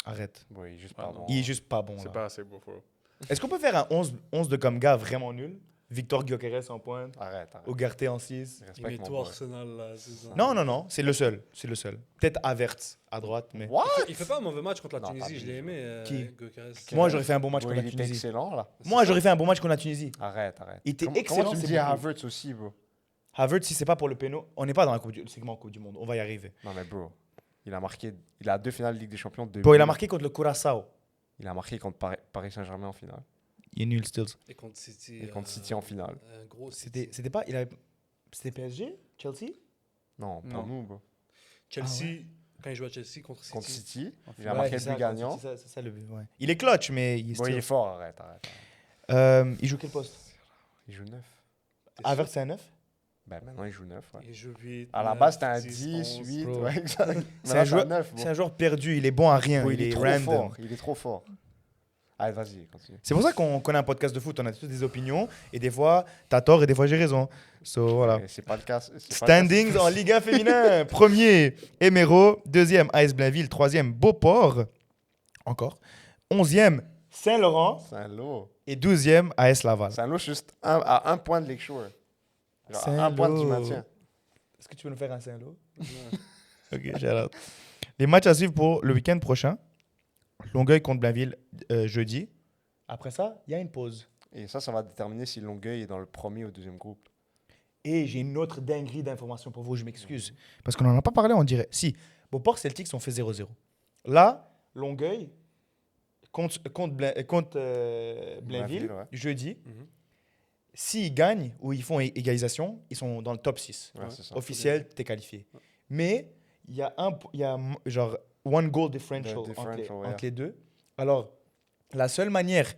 arrête. Oui, juste Ah, pardon. Il est juste pas bon. C'est Là. pas assez beau pour eux. Est-ce qu'on peut faire un 11 de comme gars vraiment nul? Victor Gyökeres en pointe, Arrête. Ugarte en 6. Il met Respecte tout mon boy. Arsenal là. c'est ça. Non, c'est le seul. Peut-être Havertz à droite, mais What? Il fait pas un mauvais match contre la Non, Tunisie, pas je l'ai aimé. Qui Gyökeres. moi j'aurais fait un bon match Bon, contre il la était Tunisie. excellent là. Moi j'aurais fait un bon match contre la Tunisie. Arrête. Il était Comment excellent, tu me c'est dis beaucoup. Havertz aussi, bro? Havertz, si c'est pas pour le péno, on n'est pas dans le segment Coupe du Monde. On va y arriver. Non, mais bro, il a 2 finales de Ligue des Champions. Bon, il a marqué contre le Curaçao. Il a marqué contre Paris Saint-Germain en finale. Il est nul, Stills. Et contre City. Et contre City en finale. Un gros City. C'était pas. C'était PSG? Chelsea? Non, pour Non. nous, bro. Chelsea, quand il joue à Chelsea contre City. Contre City, il a Ouais, marqué c'est le ça, but gagnant. C'est ça le but. Ouais. Il est clutch, mais il est Bon, il est still- fort, arrête. Il joue quel poste? Il joue 9. T'es Havertz, sûr? c'est un 9? Ben maintenant, il joue 9. Ouais. Il joue 8. À la 9, base, c'était un 10, 10, 11. 8. bro. Ouais, exact. C'est Maintenant, un, joueur, 9. c'est un joueur perdu, il est bon à rien, Bro, il est trop random. fort. Il est trop fort. Allez, vas-y, continue. C'est pour ça qu'on connaît un podcast de foot, on a tous des opinions, et des fois, t'as tort et des fois, j'ai raison. So, voilà. Mais c'est pas le cas. c'est pas le cas. Standings en Liga féminin. Premier, Émero. Deuxième, AS Blainville. Troisième, Beauport. Encore. 11e, Saint-Laurent. Saint-Lô. Et 12e, AS Laval. Saint-Lô, juste à 1 point de Lakeshore. Genre, à 1 point du Saint-Lô. maintien. Est-ce que tu veux nous faire un Saint-Lô? Ok, j'arrête. Les matchs à suivre pour le week-end prochain. Longueuil contre Blainville jeudi. Après ça, il y a une pause. Et ça va déterminer si Longueuil est dans le premier ou deuxième groupe. Et j'ai une autre dinguerie d'informations pour vous, je m'excuse. Parce qu'on n'en a pas parlé, on dirait. Si, Beauport Celtics ont fait 0-0. Là, Longueuil contre Blainville, ouais. jeudi. Mhm. S'ils gagnent ou ils font égalisation, ils sont dans le top 6. Ouais, c'est ça. Officiel, t'es qualifié. Mais il y a genre one goal differential, The differential, ouais. entre les deux. Alors, la seule manière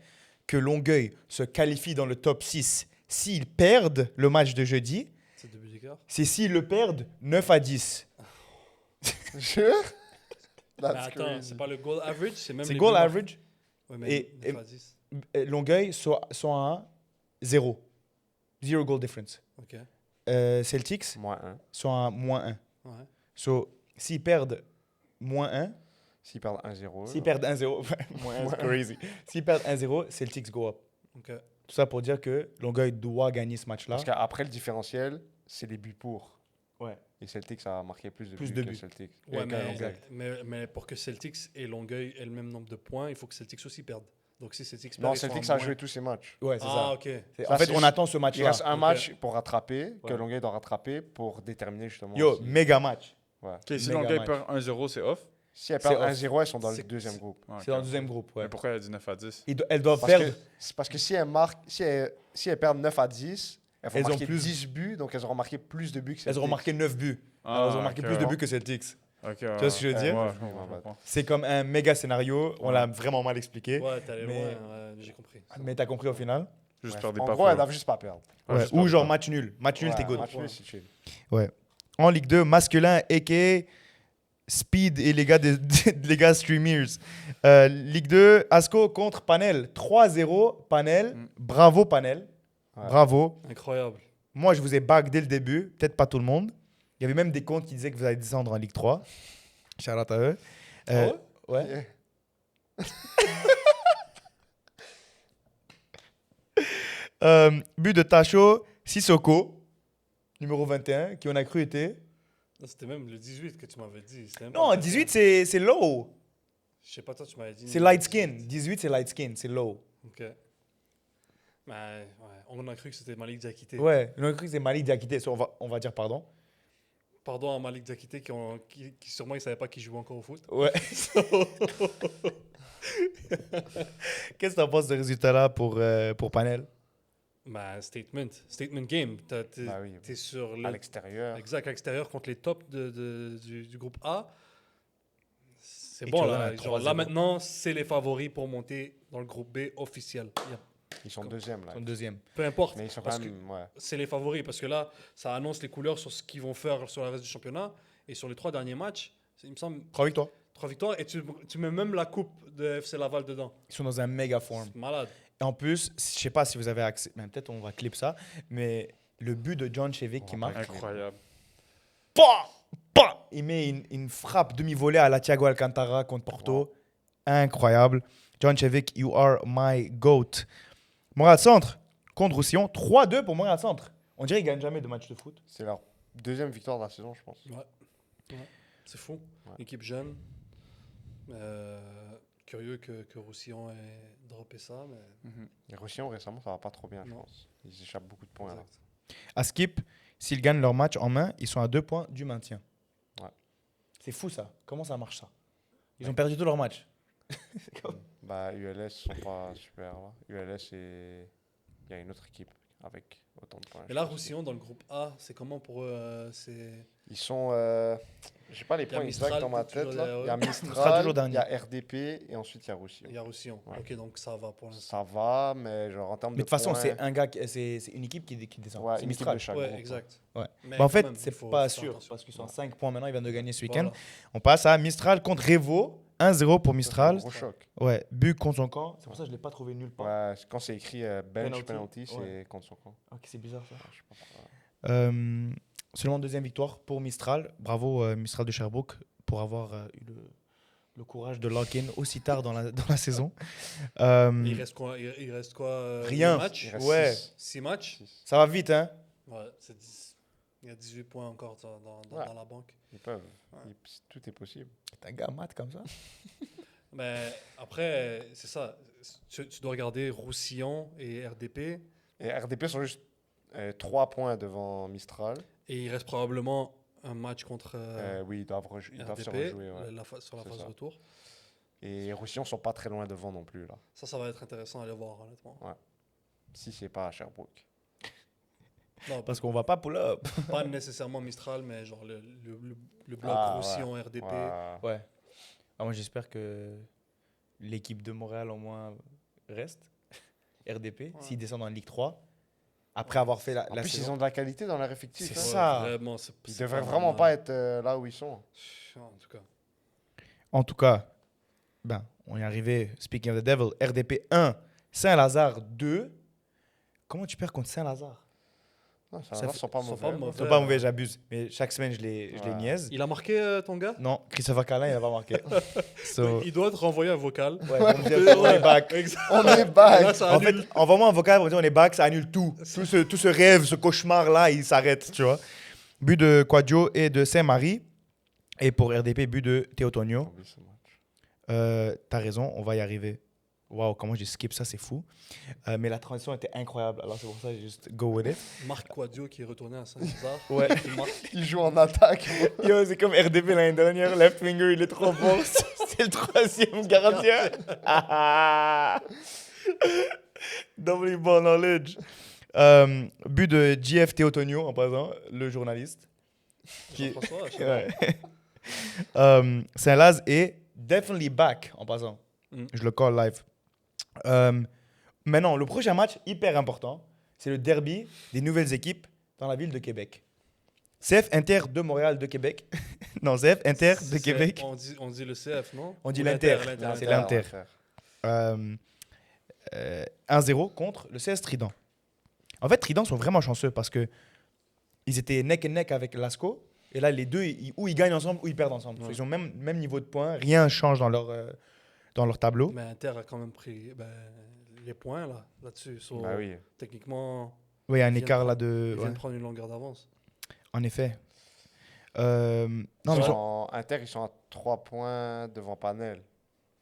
que Longueuil se qualifie dans le top 6 s'ils perdent le match de jeudi, C'est 2 buts d'écart. c'est s'ils le perdent 9-10. Sure? Mais That's attends, crazy. c'est pas le goal average, c'est même C'est les goal buts marqués. average. Ouais, mais Et- 9 à 10. Longueuil sont à 0. Zero goal difference. Ok. Celtics Moins 1. sont à -1. Ouais. So, s'ils perdent -1, S'ils perdent 1-0. s'ils perdent 1-0, -1, c'est crazy. S'ils perdent 1-0, Celtics go up. Ok. Tout ça pour dire que Longueuil doit gagner ce match-là. Parce qu'après le différentiel, c'est les buts pour. Ouais. Et Celtics a marqué plus de Plus buts de que buts. Celtics. Ouais, que Longueuil. mais pour que Celtics et Longueuil aient le même nombre de points, il faut que Celtics aussi perdent. Donc si Celtics perd, Non, ils sont Celtics à a moins. joué tous ses matchs. Ouais, c'est ça. Ok. En fait, c'est on juste- attend ce Il match-là. reste un Ok. match pour rattraper, que Ouais. Longueuil doit rattraper pour déterminer justement. Yo, si, méga match. ouais. Ok, si Méga Longueuil match. perd 1-0, c'est off. Si elles C'est perdent off. 1-0, elles sont dans le C'est- deuxième groupe. Ah, C'est dans le ok. deuxième groupe, ouais. Mais pourquoi il y a du 9 à 10? Elles doivent Parce perdre. que, c'est parce que si elles marquent, si elles perdent 9 à 10, elles vont Elles ont marquer plus- 10 buts, donc elles auront marqué plus de buts que Elles auront Celtics. marqué 9 buts. Ah, Elles auront marqué ok, plus de ouais. buts que Celtics. Ok, Tu vois ce que je veux dire? Ouais, Ouais, je comprends, je comprends. C'est comme un méga scénario. On Ouais. l'a vraiment mal expliqué. Ouais, t'es allé Mais- loin, ouais, j'ai compris. Mais t'as compris au final? Juste Ouais. perdez En pas gros, pour- elles doivent juste pas perdre. Ouais, Ouais. juste Ou perdez genre pas. match nul. Match nul, t'es Ouais, good. match nul, c'est chill. En Ligue 2, masculin, a.k.a. Speed et les gars, les gars streamers. Ligue 2, Asco contre Panel. 3-0, Panel. Mm. Bravo, Panel. Ouais. Bravo. Incroyable. Moi, je vous ai back dès le début. Peut-être pas tout le monde. Il y avait même des comptes qui disaient que vous allez descendre en Ligue 3. Shout out à eux. Ouais. Yeah. But de Tacho, Sissoko, numéro 21, qui on a cru était. Non, c'était même le 18 que tu m'avais dit. C'était même Non, pas 18, 21. c'est low. Je sais pas, toi, tu m'avais dit. C'est light skin. 18, c'est light skin, c'est low. Ok. Mais ouais, on a cru que c'était Malik Diakité. Ouais, on a cru que c'était Malik Diakité. So, on va dire pardon. Pardon à Malik Diakité qui sûrement il savait pas qu'il jouait encore au foot. Ouais. Qu'est-ce que t'en penses de ce résultat-là pour Panel? Ben, statement game. T'es Bah oui. t'es sur À le l'extérieur. exact à l'extérieur contre les tops du groupe A. C'est Et bon tu là. redonnes un Genre, 3-0. là maintenant, c'est les favoris pour monter dans le groupe B officiel. Ils sont deuxième là. Son deuxième. Peu importe. Mais ils sont parce quand que même. Ouais. c'est les favoris parce que là, ça annonce les couleurs sur ce qu'ils vont faire sur le reste du championnat. Et sur les 3 derniers matchs, il me semble 3 victoires. 3 victoires. Et tu mais même la coupe de FC Laval dedans. Ils sont dans un méga form. C'est malade. Et en plus, je sais pas si vous avez accès, mais peut-être on va clip ça, mais le but de John Chevick qui On marque, va Incroyable. il met une frappe demi-volée à la Thiago Alcantara contre Porto. Incroyable. John Chevick, you are my GOAT. Montréal Centre contre Roussillon. 3-2 pour Montréal Centre. On dirait qu'ils gagnent jamais de match de foot. C'est leur deuxième victoire de la saison, je pense. Ouais. C'est fou. Ouais. Équipe jeune. Curieux que Roussillon ait droppé ça. Mais... Et Roussillon, récemment, ça va pas trop bien, je Non. pense. Ils échappent beaucoup de points là. Exact. À Skip, s'ils gagnent leur match en main, ils sont à 2 points du maintien. Ouais. C'est fou ça. Comment ça marche ça? Ils ont perdu tous leurs matchs. Bah, ULS sont pas super là. ULS, il y a une autre équipe avec autant de points. Et je là, pense. Roussillon, dans le groupe A, c'est comment pour eux c'est... Ils sont. J'ai pas les Il y a points Mistral exacts dans ma toujours tête là. derrière Il y a eux. Mistral Mistral, toujours il dernier. y a RDP et ensuite il y a Roussillon. Il y a Roussillon. Ouais. Ok, donc ça va pour l'instant. Ça va, mais genre en termes Mais de de toute façon, points, c'est un gars, c'est une équipe qui descend. ouais, c'est une équipe Mistral. de chaque Ouais, groupe, exact. Ouais. Mais Bah, en quand fait, même, c'est il faut pas faire sûr attention. parce qu'ils sont à 5 points maintenant. Ils viennent de gagner ce week-end. Voilà. On passe à Mistral contre Revo. 1-0 pour Ça, Mistral. c'est un gros choc. Ouais, but contre son camp. C'est pour ça que je l'ai pas trouvé nulle part. Ouais, quand c'est écrit bench Penalty. penalty, c'est Ouais. contre son camp. Ok, c'est bizarre ça. Ouais, je sais pas pourquoi. Seulement deuxième victoire pour Mistral. Bravo Mistral de Sherbrooke pour avoir eu le courage de lock-in aussi tard dans la saison. Il reste quoi, Rien. 8 matchs Il reste Ouais. 6 matchs. 6. Ça va vite, hein? Ouais, c'est 10. Il y a 18 points encore Ouais. dans la banque. Ils peuvent. Ouais. Tout est possible. T'es un gars mat comme ça. Mais après, c'est ça. Tu dois regarder Roussillon et RDP. Et RDP sont juste 3 points devant Mistral. Et il reste probablement un match contre Oui, ils doivent se RDP rejouer. Ouais. sur la C'est phase ça. retour. Et Roussillon sont pas très loin devant non plus là. Ça va être intéressant à aller voir, honnêtement. Si c'est pas à Sherbrooke. Non, Parce qu'on va pas pull-up. pas nécessairement Mistral, mais genre le bloc Ah, Roussillon, ouais. RDP. Ouais. Ouais. Ah, moi, j'espère que l'équipe de Montréal, au moins, reste. RDP, s'ils descendent en Ligue 3. Après avoir fait la En plus, saison. ils ont de la qualité dans leur effectif. C'est hein. ça. Vraiment, Ils devraient vraiment pas être là où ils sont. En tout cas. En tout cas, ben, on est arrivé. Speaking of the devil, RDP 1, Saint-Lazare 2. Comment tu perds contre Saint-Lazare? Non, Ça ça fait- sont pas sont mauvais. pas là. mauvais. Ils sont pas mauvais, j'abuse. Mais chaque semaine, je les Ouais. niaise. Il a marqué ton gars? Non, Christopher Calin, il n'a pas marqué. So, Il doit te renvoyer un vocal. ouais, pour me dire qu'on est back. Exact. On est Là, back. ça En fait, annule. envoie-moi un vocal pour me dire on est back, ça annule tout. Tout ce rêve, ce cauchemar-là, il s'arrête, tu vois. but de Quadio et de Saint-Marie. Et pour RDP, but de Théotonio. Oublie ce match. T'as raison, on va y arriver. Waouh, comment j'ai skip ça, c'est fou. Mais la transition était incroyable. Alors c'est pour ça que j'ai juste go with it. Marc Quadio qui est retourné à Saint-César. Ouais. Il marque. Il joue en attaque. Yo, c'est comme RDP l'année dernière. Left winger, il est trop fort. C'est le troisième gardien. Double ball knowledge. But de JF Théotonio en passant, le journaliste. Jean-François, je sais Ouais. Saint-Laz est definitely back en passant. Mm. Je le call live. Maintenant, le prochain match, hyper important, c'est le derby des nouvelles équipes dans la ville de Québec. CF Inter de Montréal de Québec. Non, CF Inter de C'est- Québec. On dit le CF, non? On dit Ou l'Inter. l'Inter. C'est l'Inter. 1-0 contre le CS Trident. En fait, Trident sont vraiment chanceux parce que ils étaient neck and neck avec Lasco. Et là, les deux, ou ils gagnent ensemble ou ils perdent ensemble. Ouais. Ils ont même niveau de points. Rien change dans leur tableau. Mais Inter a quand même pris les points là-dessus. So, Bah oui. Techniquement, Oui, il y a un Ils écart viennent là ils de. viennent Ouais, prendre une longueur d'avance. en effet. Non, mais Inter, ils sont à 3 points devant Panel.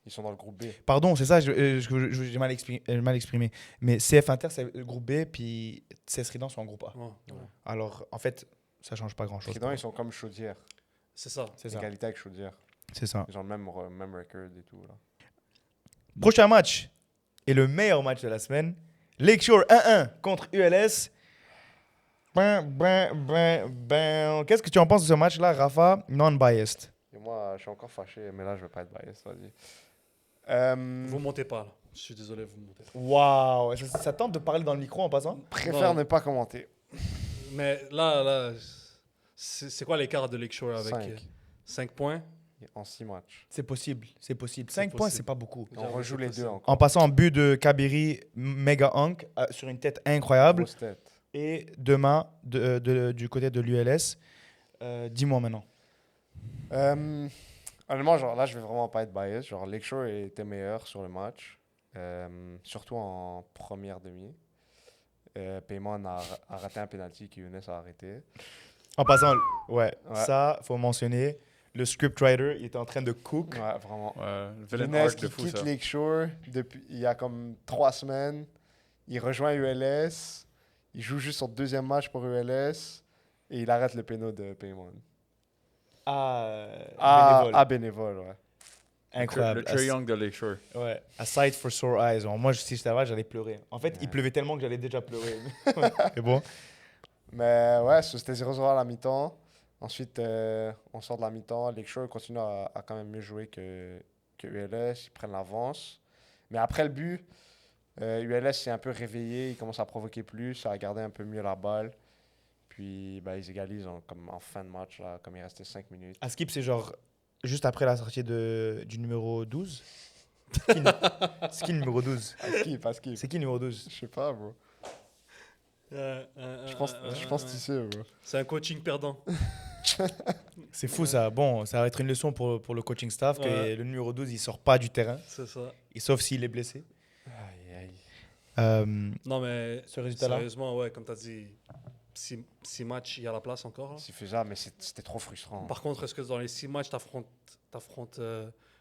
Ils sont dans le groupe B. pardon, c'est ça, j'ai mal exprimé. Mais CF Inter, c'est le groupe B, puis CS Trident sont en groupe A. Ouais, ouais. Alors, en fait, ça change pas grand-chose. Trident, ils sont comme Chaudière. C'est ça. C'est ça. Égalité avec Chaudière. C'est ça. Ils ont le même record et tout. Là. Prochain match et le meilleur match de la semaine. Lakeshore 1-1 contre ULS. Qu'est-ce que tu en penses de ce match-là, Rafa? Non-biased. Et moi, je suis encore fâché, mais là, je vais pas être biased. Vas-y. Vous montez pas là. Je suis désolé, vous montez pas. Waouh, ça tente de parler dans le micro en passant? Préfère Non. ne pas commenter. Mais là, c'est quoi l'écart de Lakeshore avec 5 5 points? en 6 matchs. C'est possible, c'est possible. C'est 5 points, possible. c'est pas beaucoup. On J'avoue, rejoue c'est les possible. deux encore. En passant en but de Kabiri, méga Hank, sur une tête incroyable. Grosse tête. Et demain, du côté de l'ULS. Dis-moi maintenant. Honnêtement, genre, là, je vais vraiment pas être biased. Genre, Lakeshore était meilleur sur le match. Surtout en première demi. Payman a raté un penalty qu'Younes a arrêté. En passant, ouais, Ouais. ça, faut mentionner. Le scriptwriter, il était en train de cook. Ouais, vraiment. Ouais, le villain Younes arc qui de fou, quitte ça. Lakeshore depuis il y a comme 3 semaines. Il rejoint ULS. Il joue juste son deuxième match pour ULS. Et il arrête le péno de Payman. Bénévole, ouais. Incroyable. Le Trae Young de Lakeshore. Ouais, a sight for sore eyes. Moi, si j'étais là, j'allais pleurer. En fait, il Ouais. pleuvait tellement que j'allais déjà pleurer. Ouais, c'est bon. Mais ouais, c'était 0-0 à la mi-temps. Ensuite, on sort de la mi-temps. Lakeshore continue à quand même mieux jouer que ULS. Ils prennent l'avance. Mais après le but, ULS s'est un peu réveillé. Ils commencent à provoquer plus, à garder un peu mieux la balle. Puis bah, ils égalisent comme en fin de match, là, comme il restait 5 minutes. À skip, c'est genre juste après la sortie du numéro 12. C'est qui le numéro 12? Pas skip. C'est qui le numéro 12? Je sais pas, bro. Je pense que tu sais, bro. C'est un coaching perdant. C'est fou ça. Bon, ça va être une leçon pour le coaching staff que Ouais. le numéro 12, il sort pas du terrain, C'est ça. et sauf s'il est blessé. Aïe, aïe. Non, mais Ce résultat-là. sérieusement, ouais, comme tu as dit, 6 matchs, il y a la place encore. Là. C'est faisable, mais c'était trop frustrant. Par contre, est-ce que dans les 6 matchs, tu affrontes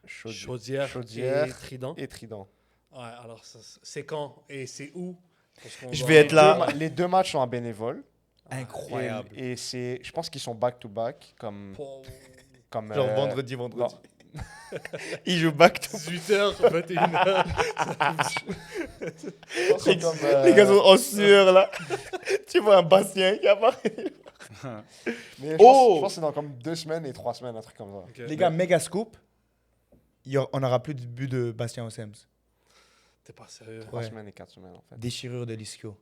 Chaudière Chaudière et Trident? et Trident. Ouais, alors c'est quand et c'est où? Parce qu'on Je doit- vais être là. Les deux matchs sont à bénévole. Incroyable. Et je pense qu'ils sont back-to-back. Comme, Genre vendredi. Il joue back to 18h, 21h. Les gars sont en sueur là. Tu vois un Bastien qui apparaît. Mais Oh! je pense que c'est dans comme 2 semaines et 3 semaines, un truc comme ça. Les gars, méga scoop. On n'aura plus de but de Bastien Ossems. T'es pas sérieux. 3 Ouais. semaine et 4 semaines, en fait. Déchirure de l'ischio.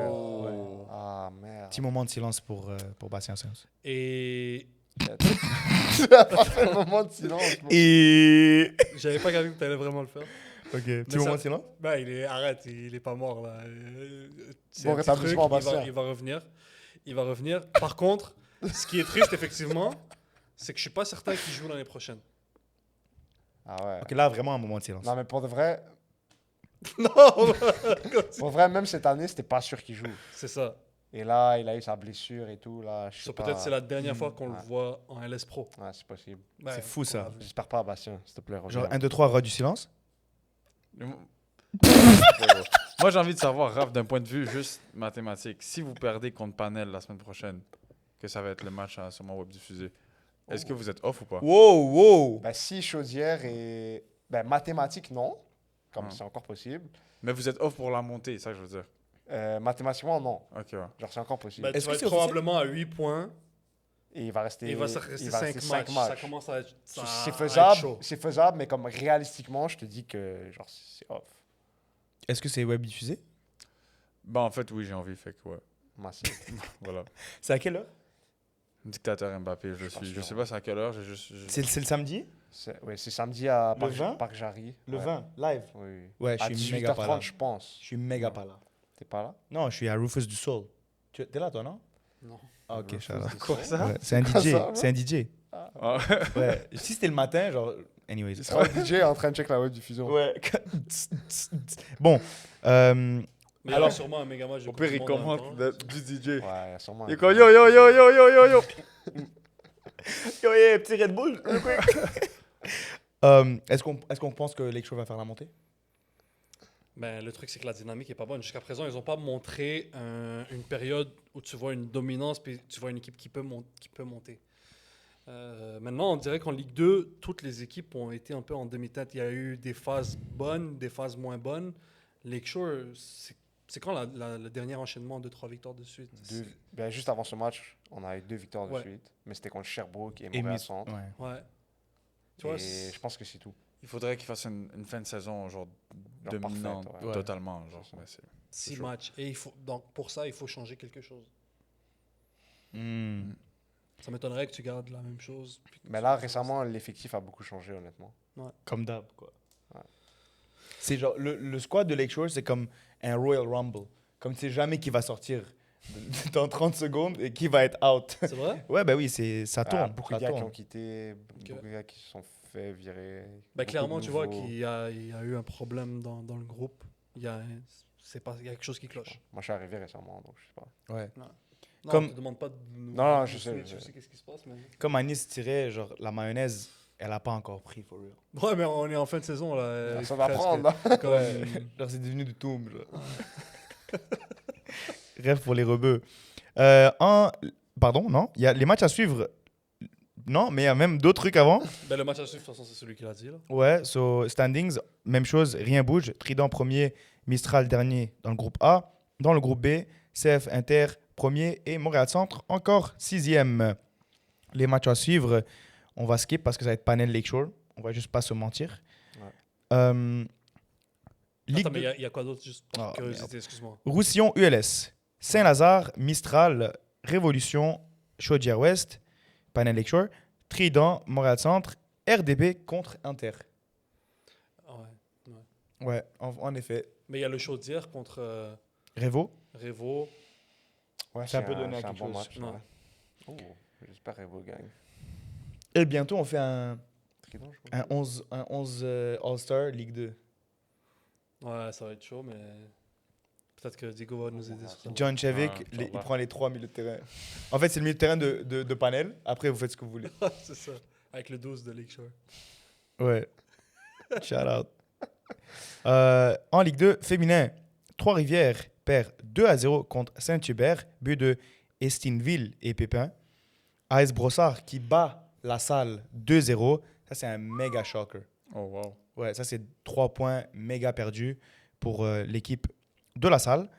Oh. Ah, merde. Petit moment de silence pour Bastien Ossems. Et Tu as pas fait le moment de silence. bro. Et. j'avais pas capté que t'allais vraiment le faire. Ok, petit ça- moment de silence. Bah, arrête, il est pas mort là. C'est Bon un petit rétablissement, truc, Bastien. il va revenir. Par contre, ce qui est triste effectivement, c'est que je suis pas certain qu'il joue l'année prochaine. Ah ouais. Ok, là, vraiment un moment de silence. Non, mais pour de vrai, Non, pour vrai, même cette année, c'était pas sûr qu'il joue. c'est ça. Et là, il a eu sa blessure et tout. Là, je sais So, pas. peut-être c'est la dernière fois qu'on Ouais. le voit en LS Pro. Ouais, c'est possible. Ouais, C'est fou, ça. on l'a vu. J'espère pas, Bastien, s'il te plaît. Genre reviens. 1, 2, 3, roi du silence. Moi, j'ai envie de savoir, Raph, d'un point de vue juste mathématique, si vous perdez contre Panel la semaine prochaine, que ça va être le match à sûrement web diffusé, est-ce que vous êtes off ou pas? Wow, wow. Ben, si Chaudière est. Ben, mathématiques, non. Comme Ah. c'est encore possible. Mais vous êtes off pour la montée, c'est ça que je veux dire. Mathématiquement, non. Ok, ouais. Genre, c'est encore possible. Ben, tu Est-ce vas que être c'est officiel? probablement à 8 points. Et il va rester. Et il va se rester il va 5 rester matchs. cinq Ça commence à être. C'est à être faisable, chaud. c'est faisable, mais comme réalistiquement, je te dis que genre c'est off. Est-ce que c'est web diffusé? Bah, en fait, oui, j'ai envie, fait que ouais. Massif. Voilà. C'est à quelle heure? Dictateur Mbappé, je suis pas suis. Je sûr, sais ouais. pas c'est à quelle heure, j'ai juste. C'est le samedi? Ouais, c'est samedi à Le Parc, 20? Parc Jarry. Le Ouais. 20, live. Oui. Ouais, À je suis méga pas là. 18h30, je pense. Je suis méga pas là. T'es pas là? Non, je suis à Rufus du Soul. T'es là, toi, non? Non. Ah, ok, Rufus je suis là. du Quoi, Soul. ça? Ouais, c'est un Quoi, DJ. ça, C'est un DJ. Ah. Ouais. Si c'était le matin, genre. Anyways. C'est un DJ en train de check la web diffusion. Ouais. Bon. Mais Alors- alors, sûrement un méga match de Au Coupe pire, du il Monde en même commente temps. du DJ. Ouais, il y a sûrement. Il est comme yo yo yo yo yo yo yo. Yo, yeah, petit Red Bull. Est-ce qu'on pense que Lake Shore va faire la montée? Ben, le truc, c'est que la dynamique est pas bonne. Jusqu'à présent, ils n'ont pas montré une période où tu vois une dominance puis tu vois une équipe qui peut monter. Maintenant, on dirait qu'en Ligue 2, toutes les équipes ont été un peu en demi-teinte. Il y a eu des phases bonnes, des phases moins bonnes. Lake Shore, c'est quand le dernier enchaînement de 3 victoires de suite? Ben, juste avant ce match, on a eu 2 victoires de Ouais. suite. Mais c'était contre Sherbrooke et Et Montréal Miss- Centre. Ouais. Ouais. Tu vois, Et je pense que c'est tout. Il faudrait qu'il fasse une fin de saison genre Genre dominante, parfaite, ouais. totalement. Genre, C'est ça. mais c'est- 6 chaud. matchs. Et donc, pour ça, il faut changer quelque chose. Hmm. Ça m'étonnerait que tu gardes la même chose. puis que Mais tu- là, récemment, l'effectif a beaucoup changé, honnêtement. Comme d'hab, quoi. Ouais. C'est genre, le squad de Lakeshore, c'est comme un Royal Rumble. Comme tu sais jamais qui va sortir dans 30 secondes et qui va être out. C'est vrai? Ouais, bah oui, ça Ah, tourne. beaucoup ça de gars qui tourne. ont quitté, beaucoup de gars qui se sont fait virer. Ben, beaucoup clairement, de tu vois nouveaux. qu'il y a eu un problème dans le groupe. Il y a quelque chose qui cloche. Moi, je suis arrivé récemment, donc je sais pas. Ouais. Non, Comme- on te demande pas de Non, je sais, Tu je sais. sais qu'est-ce qui se passe, mais... Comme Anis dirait, genre, la mayonnaise, elle a pas encore pris, for real. Ouais, mais on est en fin de saison, là. Ça va presque. prendre, là. Comme- Genre, c'est devenu du toum, genre. Rêve pour les rebeux. Pardon, non? Il y a les matchs à suivre. Non, mais il y a même d'autres trucs avant. Ben, le match à suivre, de toute façon, c'est celui qui l'a dit, là. Ouais, so standings, même chose, rien bouge. Trident premier, Mistral dernier dans le groupe A. Dans le groupe B, CF Inter premier et Montréal Centre encore sixième. Les matchs à suivre, on va skip parce que ça va être Panel Lakeshore. On va juste pas se mentir. Ouais. Ligue Attends, mais 2, il y a quoi d'autre, juste par Ah, curiosité, excuse-moi. Roussillon ULS, Saint-Lazare, Mistral, Révolution, Chaudière-Ouest, Panel Lakeshore, Trident, Montréal Centre, RDB contre Inter. Ouais. Ouais, en effet. Mais il y a le Chaudière contre Révo. Révo. Ouais, Ça peut donner à c'est un quelque bon chose. match. Ouais. Ouais. Oh, j'espère Revo gagne. Et bientôt, on fait un Trident, je crois. 11 All-Star Ligue 2. Ouais, ça va être chaud, mais peut-être que Diego va nous aider sur ça. John Chevik, Ah, il va. prend les 3 milieux de terrain. En fait, c'est le milieu de terrain de Panel. Après, vous faites ce que vous voulez. C'est ça. Avec le 12 de Lakeshore. Ouais. Shout out. En Ligue 2, féminin, Trois-Rivières perd 2-0 contre Saint-Hubert. But de Estinville et Pépin. AS Brossard qui bat la salle 2-0. Ça, c'est un méga shocker. Oh, wow. Ouais, ça, c'est 3 points méga perdus pour l'équipe de la salle.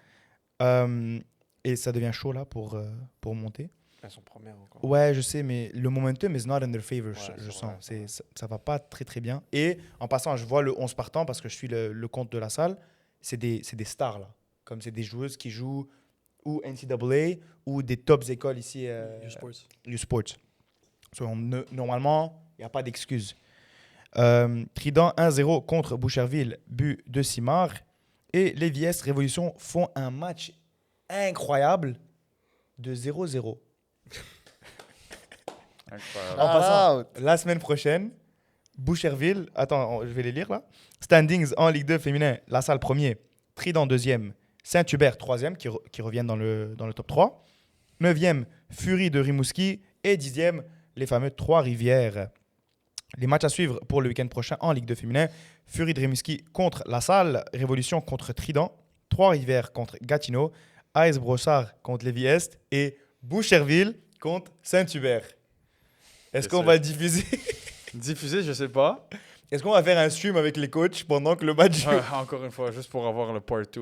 Et ça devient chaud là pour monter. Elles sont premières encore. Ouais, je sais, mais le momentum is not in their favor, Ouais, je c'est sens. vrai, c'est vrai. Ça va pas très très bien. Et en passant, je vois le 11 partant parce que je suis le compte de la salle. C'est des stars là. Comme c'est des joueuses qui jouent ou NCAA ou des tops écoles ici. U-Sports. U-Sports. So, normalement, il n'y a pas d'excuse. Trident 1-0 contre Boucherville, but de Simard. Et les VS Révolution font un match incroyable de 0-0. Incroyable. En passant, Out. la semaine prochaine, Boucherville, attends, je vais les lire là. Standings en Ligue 2 féminin, La Salle premier, Trident deuxième, Saint-Hubert, 3e, qui reviennent dans le top 3. 9e, Fury de Rimouski. Et 10e, les fameux Trois-Rivières. Les matchs à suivre pour le week-end prochain en Ligue 2 féminin. Fury de Rimouski contre La Salle. Révolution contre Trident. Trois-Rivières contre Gatineau. AS Brossard contre Lévis-Est. Et Boucherville contre Saint-Hubert. Est-ce qu'on va le diffuser? Diffusé, je sais pas. Est-ce qu'on va faire un stream avec les coachs pendant que le match joue? Ouais, encore une fois, juste pour avoir le part 2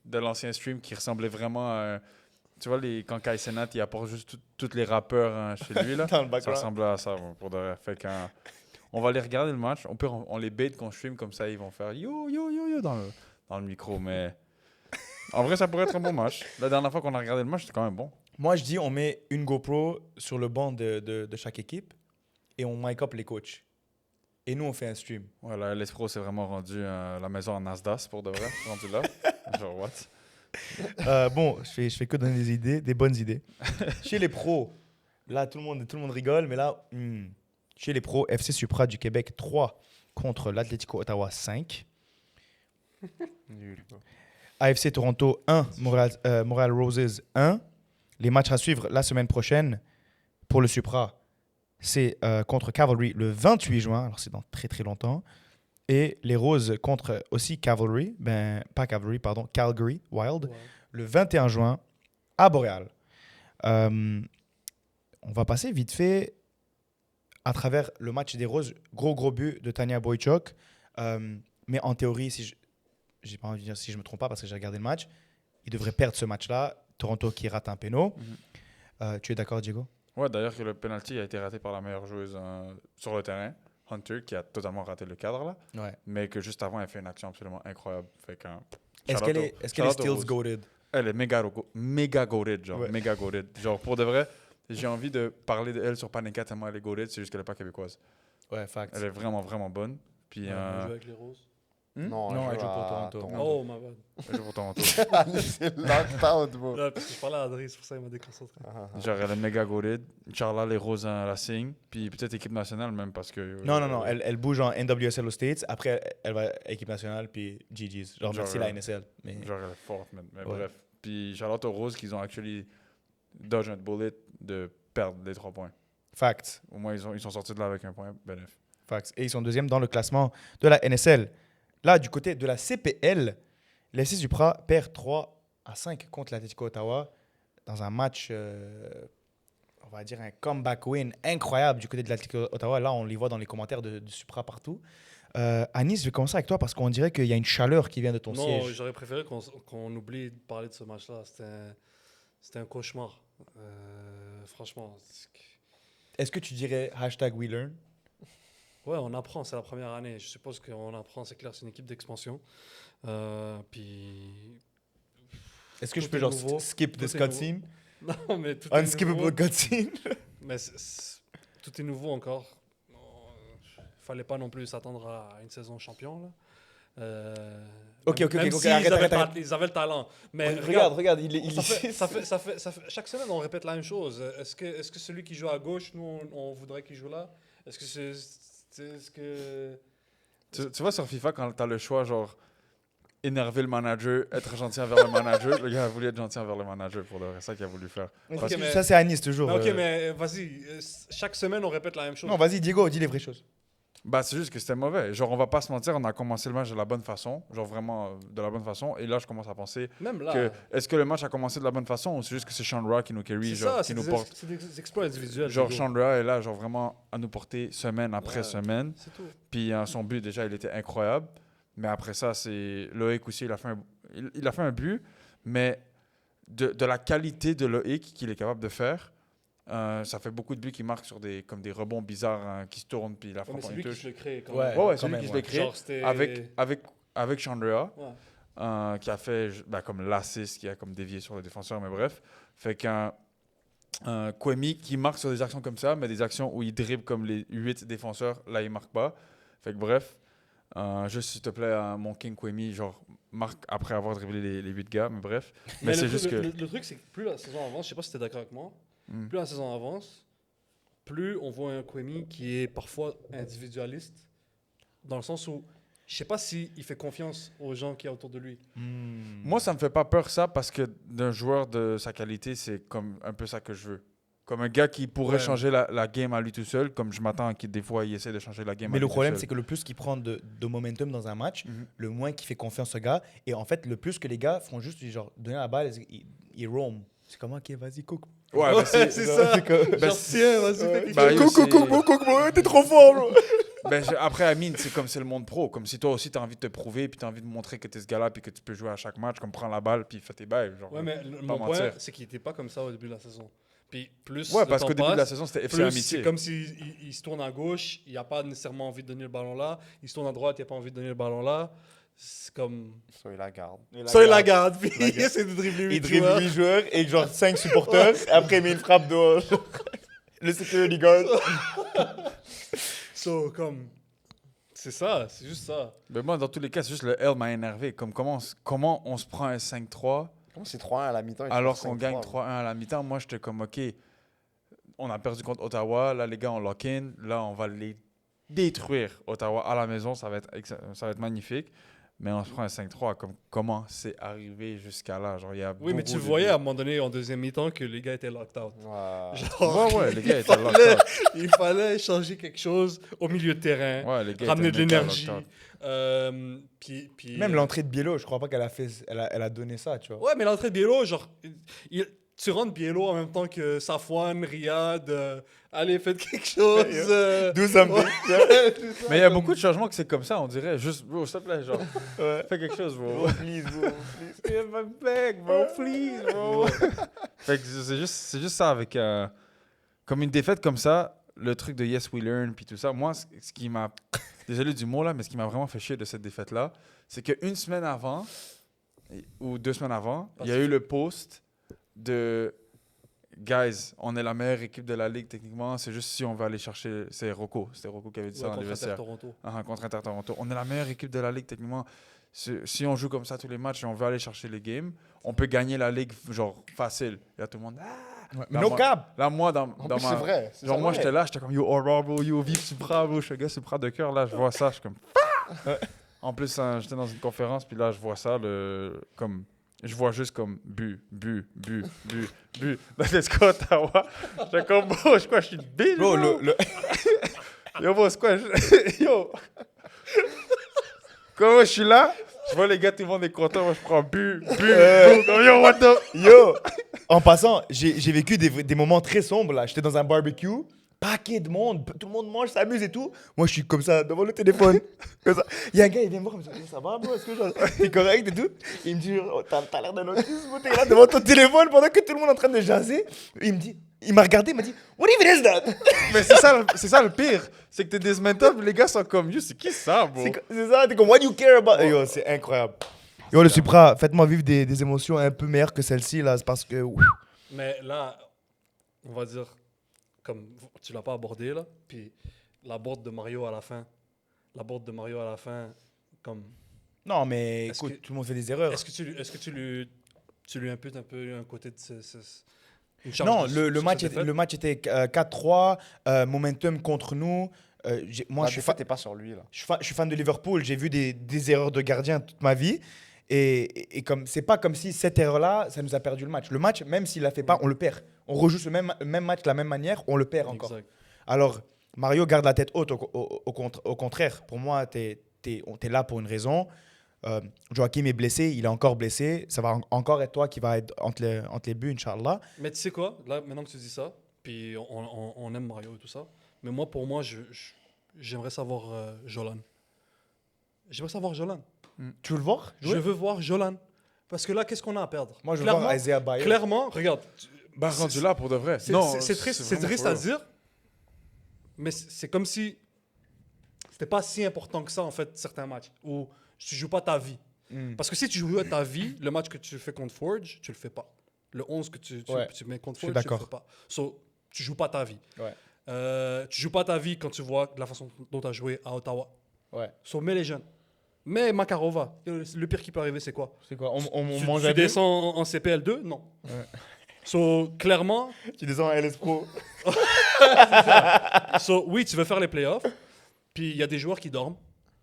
de l'ancien stream qui ressemblait vraiment à... Tu vois, quand Kai Cenat, il apporte juste tous les rappeurs chez lui, là. Dans le Ça background. ressemblait à ça, pour de vrai. Fait on va aller regarder le match. On les bait qu'on stream comme ça, ils vont faire yo, yo, yo, yo dans le micro. Mais en vrai, ça pourrait être un bon match. La dernière fois qu'on a regardé le match, c'était quand même bon. Moi, je dis, on met une GoPro sur le banc de chaque équipe et on mic up les coachs. Et nous, on fait un stream. Voilà, l'Espro s'est vraiment rendu la maison en Nasdaq, pour de vrai. Rendu là. Genre, what? Bon, je fais que donner des idées, des bonnes idées. Chez les pros, là, tout le monde rigole, mais là, chez les pros, FC Supra du Québec 3 contre l'Atlético Ottawa 5. Nul, quoi. AFC Toronto 1, Montréal Roses 1. Les matchs à suivre la semaine prochaine pour le Supra, c'est contre Cavalry le 28 juin, alors c'est dans très très longtemps. Et les Roses contre aussi Cavalry, Calgary Wild, le 21 juin à Boréal. On va passer vite fait à travers le match des Roses. Gros but de Tania Boychuk. Mais en théorie, j'ai pas envie de dire si je me trompe pas parce que j'ai regardé le match, il devrait perdre ce match-là. Toronto qui rate un péno. Tu es d'accord, Diego? Ouais, d'ailleurs que le penalty a été raté par la meilleure joueuse sur le terrain, Hunter, qui a totalement raté le cadre là, Ouais. mais que juste avant elle fait une action absolument incroyable. Fait que, Est-ce qu'elle est still goated? Elle est méga goated, genre Ouais. méga goated. Genre pour de vrai, j'ai envie de parler de elle sur Panica tellement elle est goated, c'est juste qu'elle est pas québécoise. Ouais, fact. Elle est vraiment vraiment bonne. Puis Elle joue avec les Roses. Non, elle joue pour Toronto. Oh, ma bad. elle joue pour Toronto. C'est lockdown, bro. Là, parce que je parlais à Adrien, c'est pour ça qu'il m'a déconcentré. Genre elle est méga goated. Inch'Allah les Roses la signe. Puis peut-être équipe nationale même parce que. Non. Elle bouge en NWSL aux States. Après, elle va à équipe nationale, puis GG's. Genre, merci la NSL. Mais... Genre elle est forte, mais Ouais. bref. Puis Charlotte aux Roses qu'ils ont actually dodge un bullet de perdre les 3 points. Fact. Au moins ils sont sortis de là avec un point. Bref. Facts. Et ils sont deuxième dans le classement de la NSL. Là, du côté de la CPL, l'FC Supra perd 3-5 contre l'Atlético Ottawa dans un match, on va dire un comeback win incroyable du côté de l'Atlético Ottawa. Là, on les voit dans les commentaires de Supra partout. Anis, je vais commencer avec toi parce qu'on dirait qu'il y a une chaleur qui vient de ton Non, siège. j'aurais préféré qu'on oublie de parler de ce match-là. C'était un cauchemar. Franchement. Est-ce que tu dirais #WeLearn? Ouais, on apprend, c'est la première année. Je suppose qu'on apprend, c'est clair, c'est une équipe d'expansion. Puis. Est-ce que je Tout peux est genre nouveau. skip Tout this est nouveau. cutscene? Non, mais tout est nouveau. Unskippable cutscene? Mais tout est nouveau encore. Fallait pas non plus s'attendre à une saison champion. Là. Ok, même si arrête, arrête. ils avaient le talent. Mais Regarde, ça fait, chaque semaine, on répète la même chose. Est-ce que celui qui joue à gauche, nous, on voudrait qu'il joue là? Est-ce que Tu vois sur FIFA quand t'as le choix genre énerver le manager, être gentil envers le manager, le gars a voulu être gentil envers le manager pour le reste, c'est ça qu'il a voulu faire. Ok, mais- Ça, c'est Anis toujours. Ok, mais vas-y. Chaque semaine, on répète la même chose. Non, vas-y, Diego, dis les vraies choses. Bah c'est juste que c'était mauvais. Genre on va pas se mentir, on a commencé le match de la bonne façon, genre vraiment de la bonne façon, et là je commence à penser Même là. que est-ce que le match a commencé de la bonne façon ou c'est juste que c'est Chandra qui nous carry, C'est genre ça, qui c'est nous des, porte. c'est des exploits individuels. Genre Diego. Chandra est là, genre vraiment à nous porter semaine après Ouais. semaine. C'est tout. Puis son but déjà il était incroyable, mais après ça c'est Loïc aussi, il a fait un but, mais de la qualité de Loïc qu'il est capable de faire. Ça fait beaucoup de buts qui marquent sur des rebonds bizarres qui se tournent puis la Ouais, frappe mais en c'est lui qui touche. se le crée. Quand Ouais. même. Ouais, quand c'est lui même, qui se ouais. l'est créé Genre, c'était- avec Chandra, Ouais. qui a fait comme l'assist, qui a comme dévié sur le défenseur, mais bref. Fait qu'un Kwemi qui marque sur des actions comme ça, mais des actions où il dribble comme les 8 défenseurs, là il marque pas. Fait que bref, juste s'il te plaît, mon King Kwemi, genre marque après avoir dribblé les 8 gars, mais bref. Mais c'est le, juste que. le truc, c'est que plus la saison avance, je sais pas si tu es d'accord avec moi, Hmm. plus la saison avance, plus on voit un Kwemi qui est parfois individualiste, dans le sens où je sais pas s'il fait confiance aux gens qui y a autour de lui. Moi, ça me fait pas peur ça parce que d'un joueur de sa qualité, c'est comme un peu ça que je veux. Comme un gars qui pourrait Ouais. changer la game à lui tout seul, comme je m'attends qu'il des fois il essaie de changer la game Mais à le lui problème, tout c'est seul. que le plus qu'il prend de momentum dans un match, Mhm. le moins qu'il fait confiance au gars. Et en fait, le plus que les gars font juste genre donner la balle, ils roam. C'est comment, ok, vas-y, cook. Ouais, Ouais, mais c'est c'est ça. que- Ben, Genre, tiens, vas-y, fais quelque bah, chose. yo, c'est- t'es trop fort, bro. Ben, après, Amine, c'est comme c'est le monde pro. Comme si toi aussi, tu as envie de te prouver, puis tu as envie de montrer que tu es ce gars-là, puis que tu peux jouer à chaque match, comme prends la balle, puis fais tes bails. Genre, Ouais, mais mon mentir. point, c'est qu'il était pas comme ça au début de la saison. Puis plus ouais, le parce temps qu'au début de la passe, saison, c'était FC plus Amitié. c'est comme s'il se tourne à gauche, il n'a pas nécessairement envie de donner le ballon là. Il se tourne à droite, il n'a pas envie de donner le ballon là. C'est comme... So, il la garde. Ça, il la garde, puis La il garde. essaie de dribbler Il 8 dribble joueurs. 8 joueurs et genre 5 supporters. Après, il met une frappe dehors. Le security guard. So, comme... C'est ça, c'est juste ça. Mais moi, dans tous les cas, c'est juste le L m'a énervé. Comme comment on se prend un 5-3 Comment c'est 3-1 à la mi-temps et alors tu qu'on fais gagne 5-3, 3-1 à la mi-temps? Moi, j'étais comme, OK, on a perdu contre Ottawa. Là, les gars, on lock-in. Là, on va les détruire, Ottawa, à la maison. Ça va être magnifique. Mais on se prend un 5-3. Comment c'est arrivé jusqu'à là? Genre, il y a Oui, mais beaucoup tu de- voyais à un moment donné, en deuxième mi-temps, que les gars étaient locked out. Ouais. Genre, Ouais, les gars il étaient locked fallait- out. Il fallait changer quelque chose au milieu de terrain, Ouais, les gars ramener étaient de méga l'énergie. locked out. Puis, Même l'entrée de Biello, je crois pas qu'elle a fait, elle a donné ça, tu vois. Ouais, mais l'entrée de Biello, genre, tu rentres Biello en même temps que Safwan, Riyad, allez, faites quelque chose. D'où ça me Ouais. fait. Mais il y a beaucoup de changements que c'est comme ça, on dirait. Juste, bro, s'il te plaît, genre, Ouais. fais quelque chose, bro. Bro, please, bro, please. Yeah, my bag, bro, please, bro. Fait que c'est juste ça avec comme une défaite comme ça, le truc de Yes We Learn puis tout ça. Moi, ce qui m'a désolé du mot là, mais ce qui m'a vraiment fait chier de cette défaite là, c'est qu'une semaine avant ou 2 semaines avant, il y a eu le post de guys, on est la meilleure équipe de la ligue techniquement, c'est juste si on va aller chercher, c'était Rocco qui avait dit ça dans les contre vestiaires. Toronto. Contre Inter Toronto. On est la meilleure équipe de la ligue techniquement. Si on joue comme ça tous les matchs et on veut aller chercher les games, on peut gagner la ligue genre facile. Il y a tout le monde. Mais Là, no moi- cap. Là, moi, dans En ma. plus, c'est vrai. c'est Genre, ça. moi, vrai. j'étais là, j'étais comme yo, aura, bro, yo, vive Supra, bro. Je suis un gars Supra de cœur. Là, je vois ça, je suis comme. En plus, j'étais dans une conférence, puis là, je vois ça, comme. Je vois juste comme bu. Là, let's go, Ottawa. J'étais comme, bro, je suis une bille. Bro, bro. Yo, bro, c'est quoi? Yo! Comment je suis là? Je vois les gars, tout le monde est content. Moi, je prends bu. Comme, yo, what the? Yo, en passant, j'ai vécu des moments très sombres là. J'étais dans un barbecue, paquet de monde, tout le monde mange, s'amuse et tout. Moi, je suis comme ça devant le téléphone. Comme ça. Il y a un gars, il vient me voir, il me dit ça va, bro, est-ce que genre, t'es correct et tout. Il me dit oh, t'as l'air d'un autiste, bro, t'es là devant ton téléphone pendant que tout le monde est en train de jaser. Il m'a regardé, il m'a dit what even is that? Mais c'est ça le pire. C'est que t'es dismental, les gars sont comme, yo, c'est qui ça, bro? C'est ça, t'es comme what do you care about? Yo, c'est incroyable. Yo, le Supra, faites-moi vivre des émotions un peu meilleures que celle-ci là, c'est parce que. ouf. Mais là, on va dire, comme tu l'as pas abordé là, puis la board de Mario à la fin. La board de Mario à la fin, comme. Non, mais Est-ce écoute, que- tout le monde fait des erreurs. Est-ce que tu lui imputes un peu un côté de une charge Non, de- le sur match cette était, défaite? le match était 4-3, momentum contre nous. Moi, La je suis, défaite n'est pas sur lui, là. je suis fan de Liverpool. J'ai vu des erreurs de gardien toute ma vie. Et comme c'est pas comme si cette erreur-là, ça nous a perdu le match. Le match, même s'il la fait pas, on le perd. On rejoue ce même match de la même manière, on le perd encore. Exact. Alors, Mario garde la tête haute au contraire. Pour moi, t'es là pour une raison. Joachim est blessé, il est encore blessé. Ça va encore être toi qui va être entre les buts, Inch'Allah. Mais tu sais quoi, là, maintenant que tu dis ça, puis on aime Mario et tout ça, mais moi, pour moi, j'aimerais savoir Jolan. J'aimerais savoir Jolan. Tu veux le voir Je jouer? veux voir Jolan. Parce que là, qu'est-ce qu'on a à perdre? Moi, je veux voir Isaiah Bayer. Clairement, regarde, Bah, rendu là pour de vrai. c'est Non, c'est triste, c'est vraiment triste for à real. dire, mais c'est comme si c'était pas si important que ça, en fait, certains matchs, où tu joues pas ta vie. Parce que si tu joues ta vie, le match que tu fais contre Forge, tu le fais pas. Le 11 que tu Ouais. mets contre Je suis Forge, tu le d'accord. fais pas. So, tu joues pas ta vie. Ouais. Tu joues pas ta vie quand tu vois la façon dont tu as joué à Ottawa. Ouais. So, mets les jeunes. Mais Makarova, le pire qui peut arriver, c'est quoi? C'est quoi? On Tu, mange tu à deux? descends en CPL2? Non. So, clairement, Tu descends en LS Pro? oui, tu veux faire les playoffs, puis il y a des joueurs qui dorment.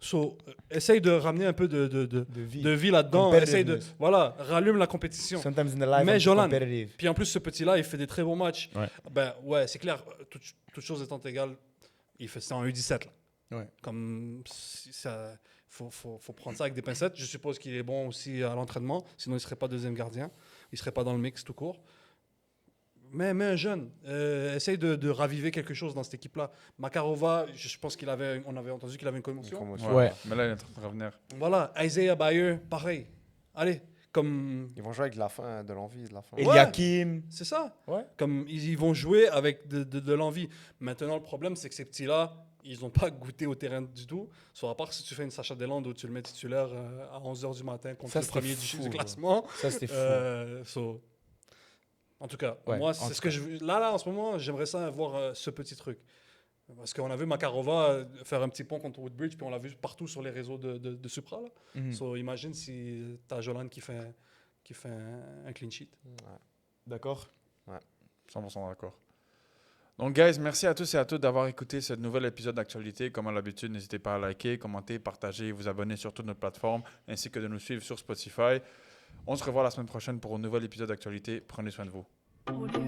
So, essaye de ramener un peu De vie. de vie là-dedans. Essaye de, Competitiveness. voilà, rallume la compétition. Sometimes in the life, Mais I'm Jolan, competitive. Puis en plus, ce petit-là, il fait des très bons matchs. Ouais. Ben ouais, c'est clair, toute chose étant égale, il fait ça en U17. Là. Ouais. Comme ça, faut prendre ça avec des pincettes. Je suppose qu'il est bon aussi à l'entraînement, sinon il ne serait pas deuxième gardien. Il ne serait pas dans le mix tout court. Mais un jeune, essaye de raviver quelque chose dans cette équipe-là. Makarova, je pense on avait entendu qu'il avait une commotion. Ouais. Mais là, il est en train de revenir. Voilà, Isaiah Bayer, pareil. Allez, comme Ils vont jouer avec de la faim, de l'envie, de la faim. Eliakim. c'est ça. Ouais. Comme ils vont jouer avec de l'envie. Maintenant, le problème, c'est que ces petits-là, ils n'ont pas goûté au terrain du tout. Soit à part si tu fais une Sacha Deslandes où tu le mets titulaire à 11h du matin contre Ça, le c'était premier fou, du ouais. classement. Ça, c'était fou. En tout cas, Ouais, moi, en c'est tout ce que je veux. Là, en ce moment, j'aimerais ça voir ce petit truc. Parce qu'on a vu Makarova faire un petit pont contre Woodbridge, puis on l'a vu partout sur les réseaux de Supra. Là. Mhm. So, imagine si tu as Jolan qui fait un clean sheet. D'accord. 100% d'accord. Donc, guys, merci à tous et à toutes d'avoir écouté ce nouvel épisode d'Actualité. Comme à l'habitude, n'hésitez pas à liker, commenter, partager, vous abonner sur toutes nos plateformes, ainsi que de nous suivre sur Spotify. On se revoit la semaine prochaine pour un nouvel épisode d'Actualité. Prenez soin de vous. Audio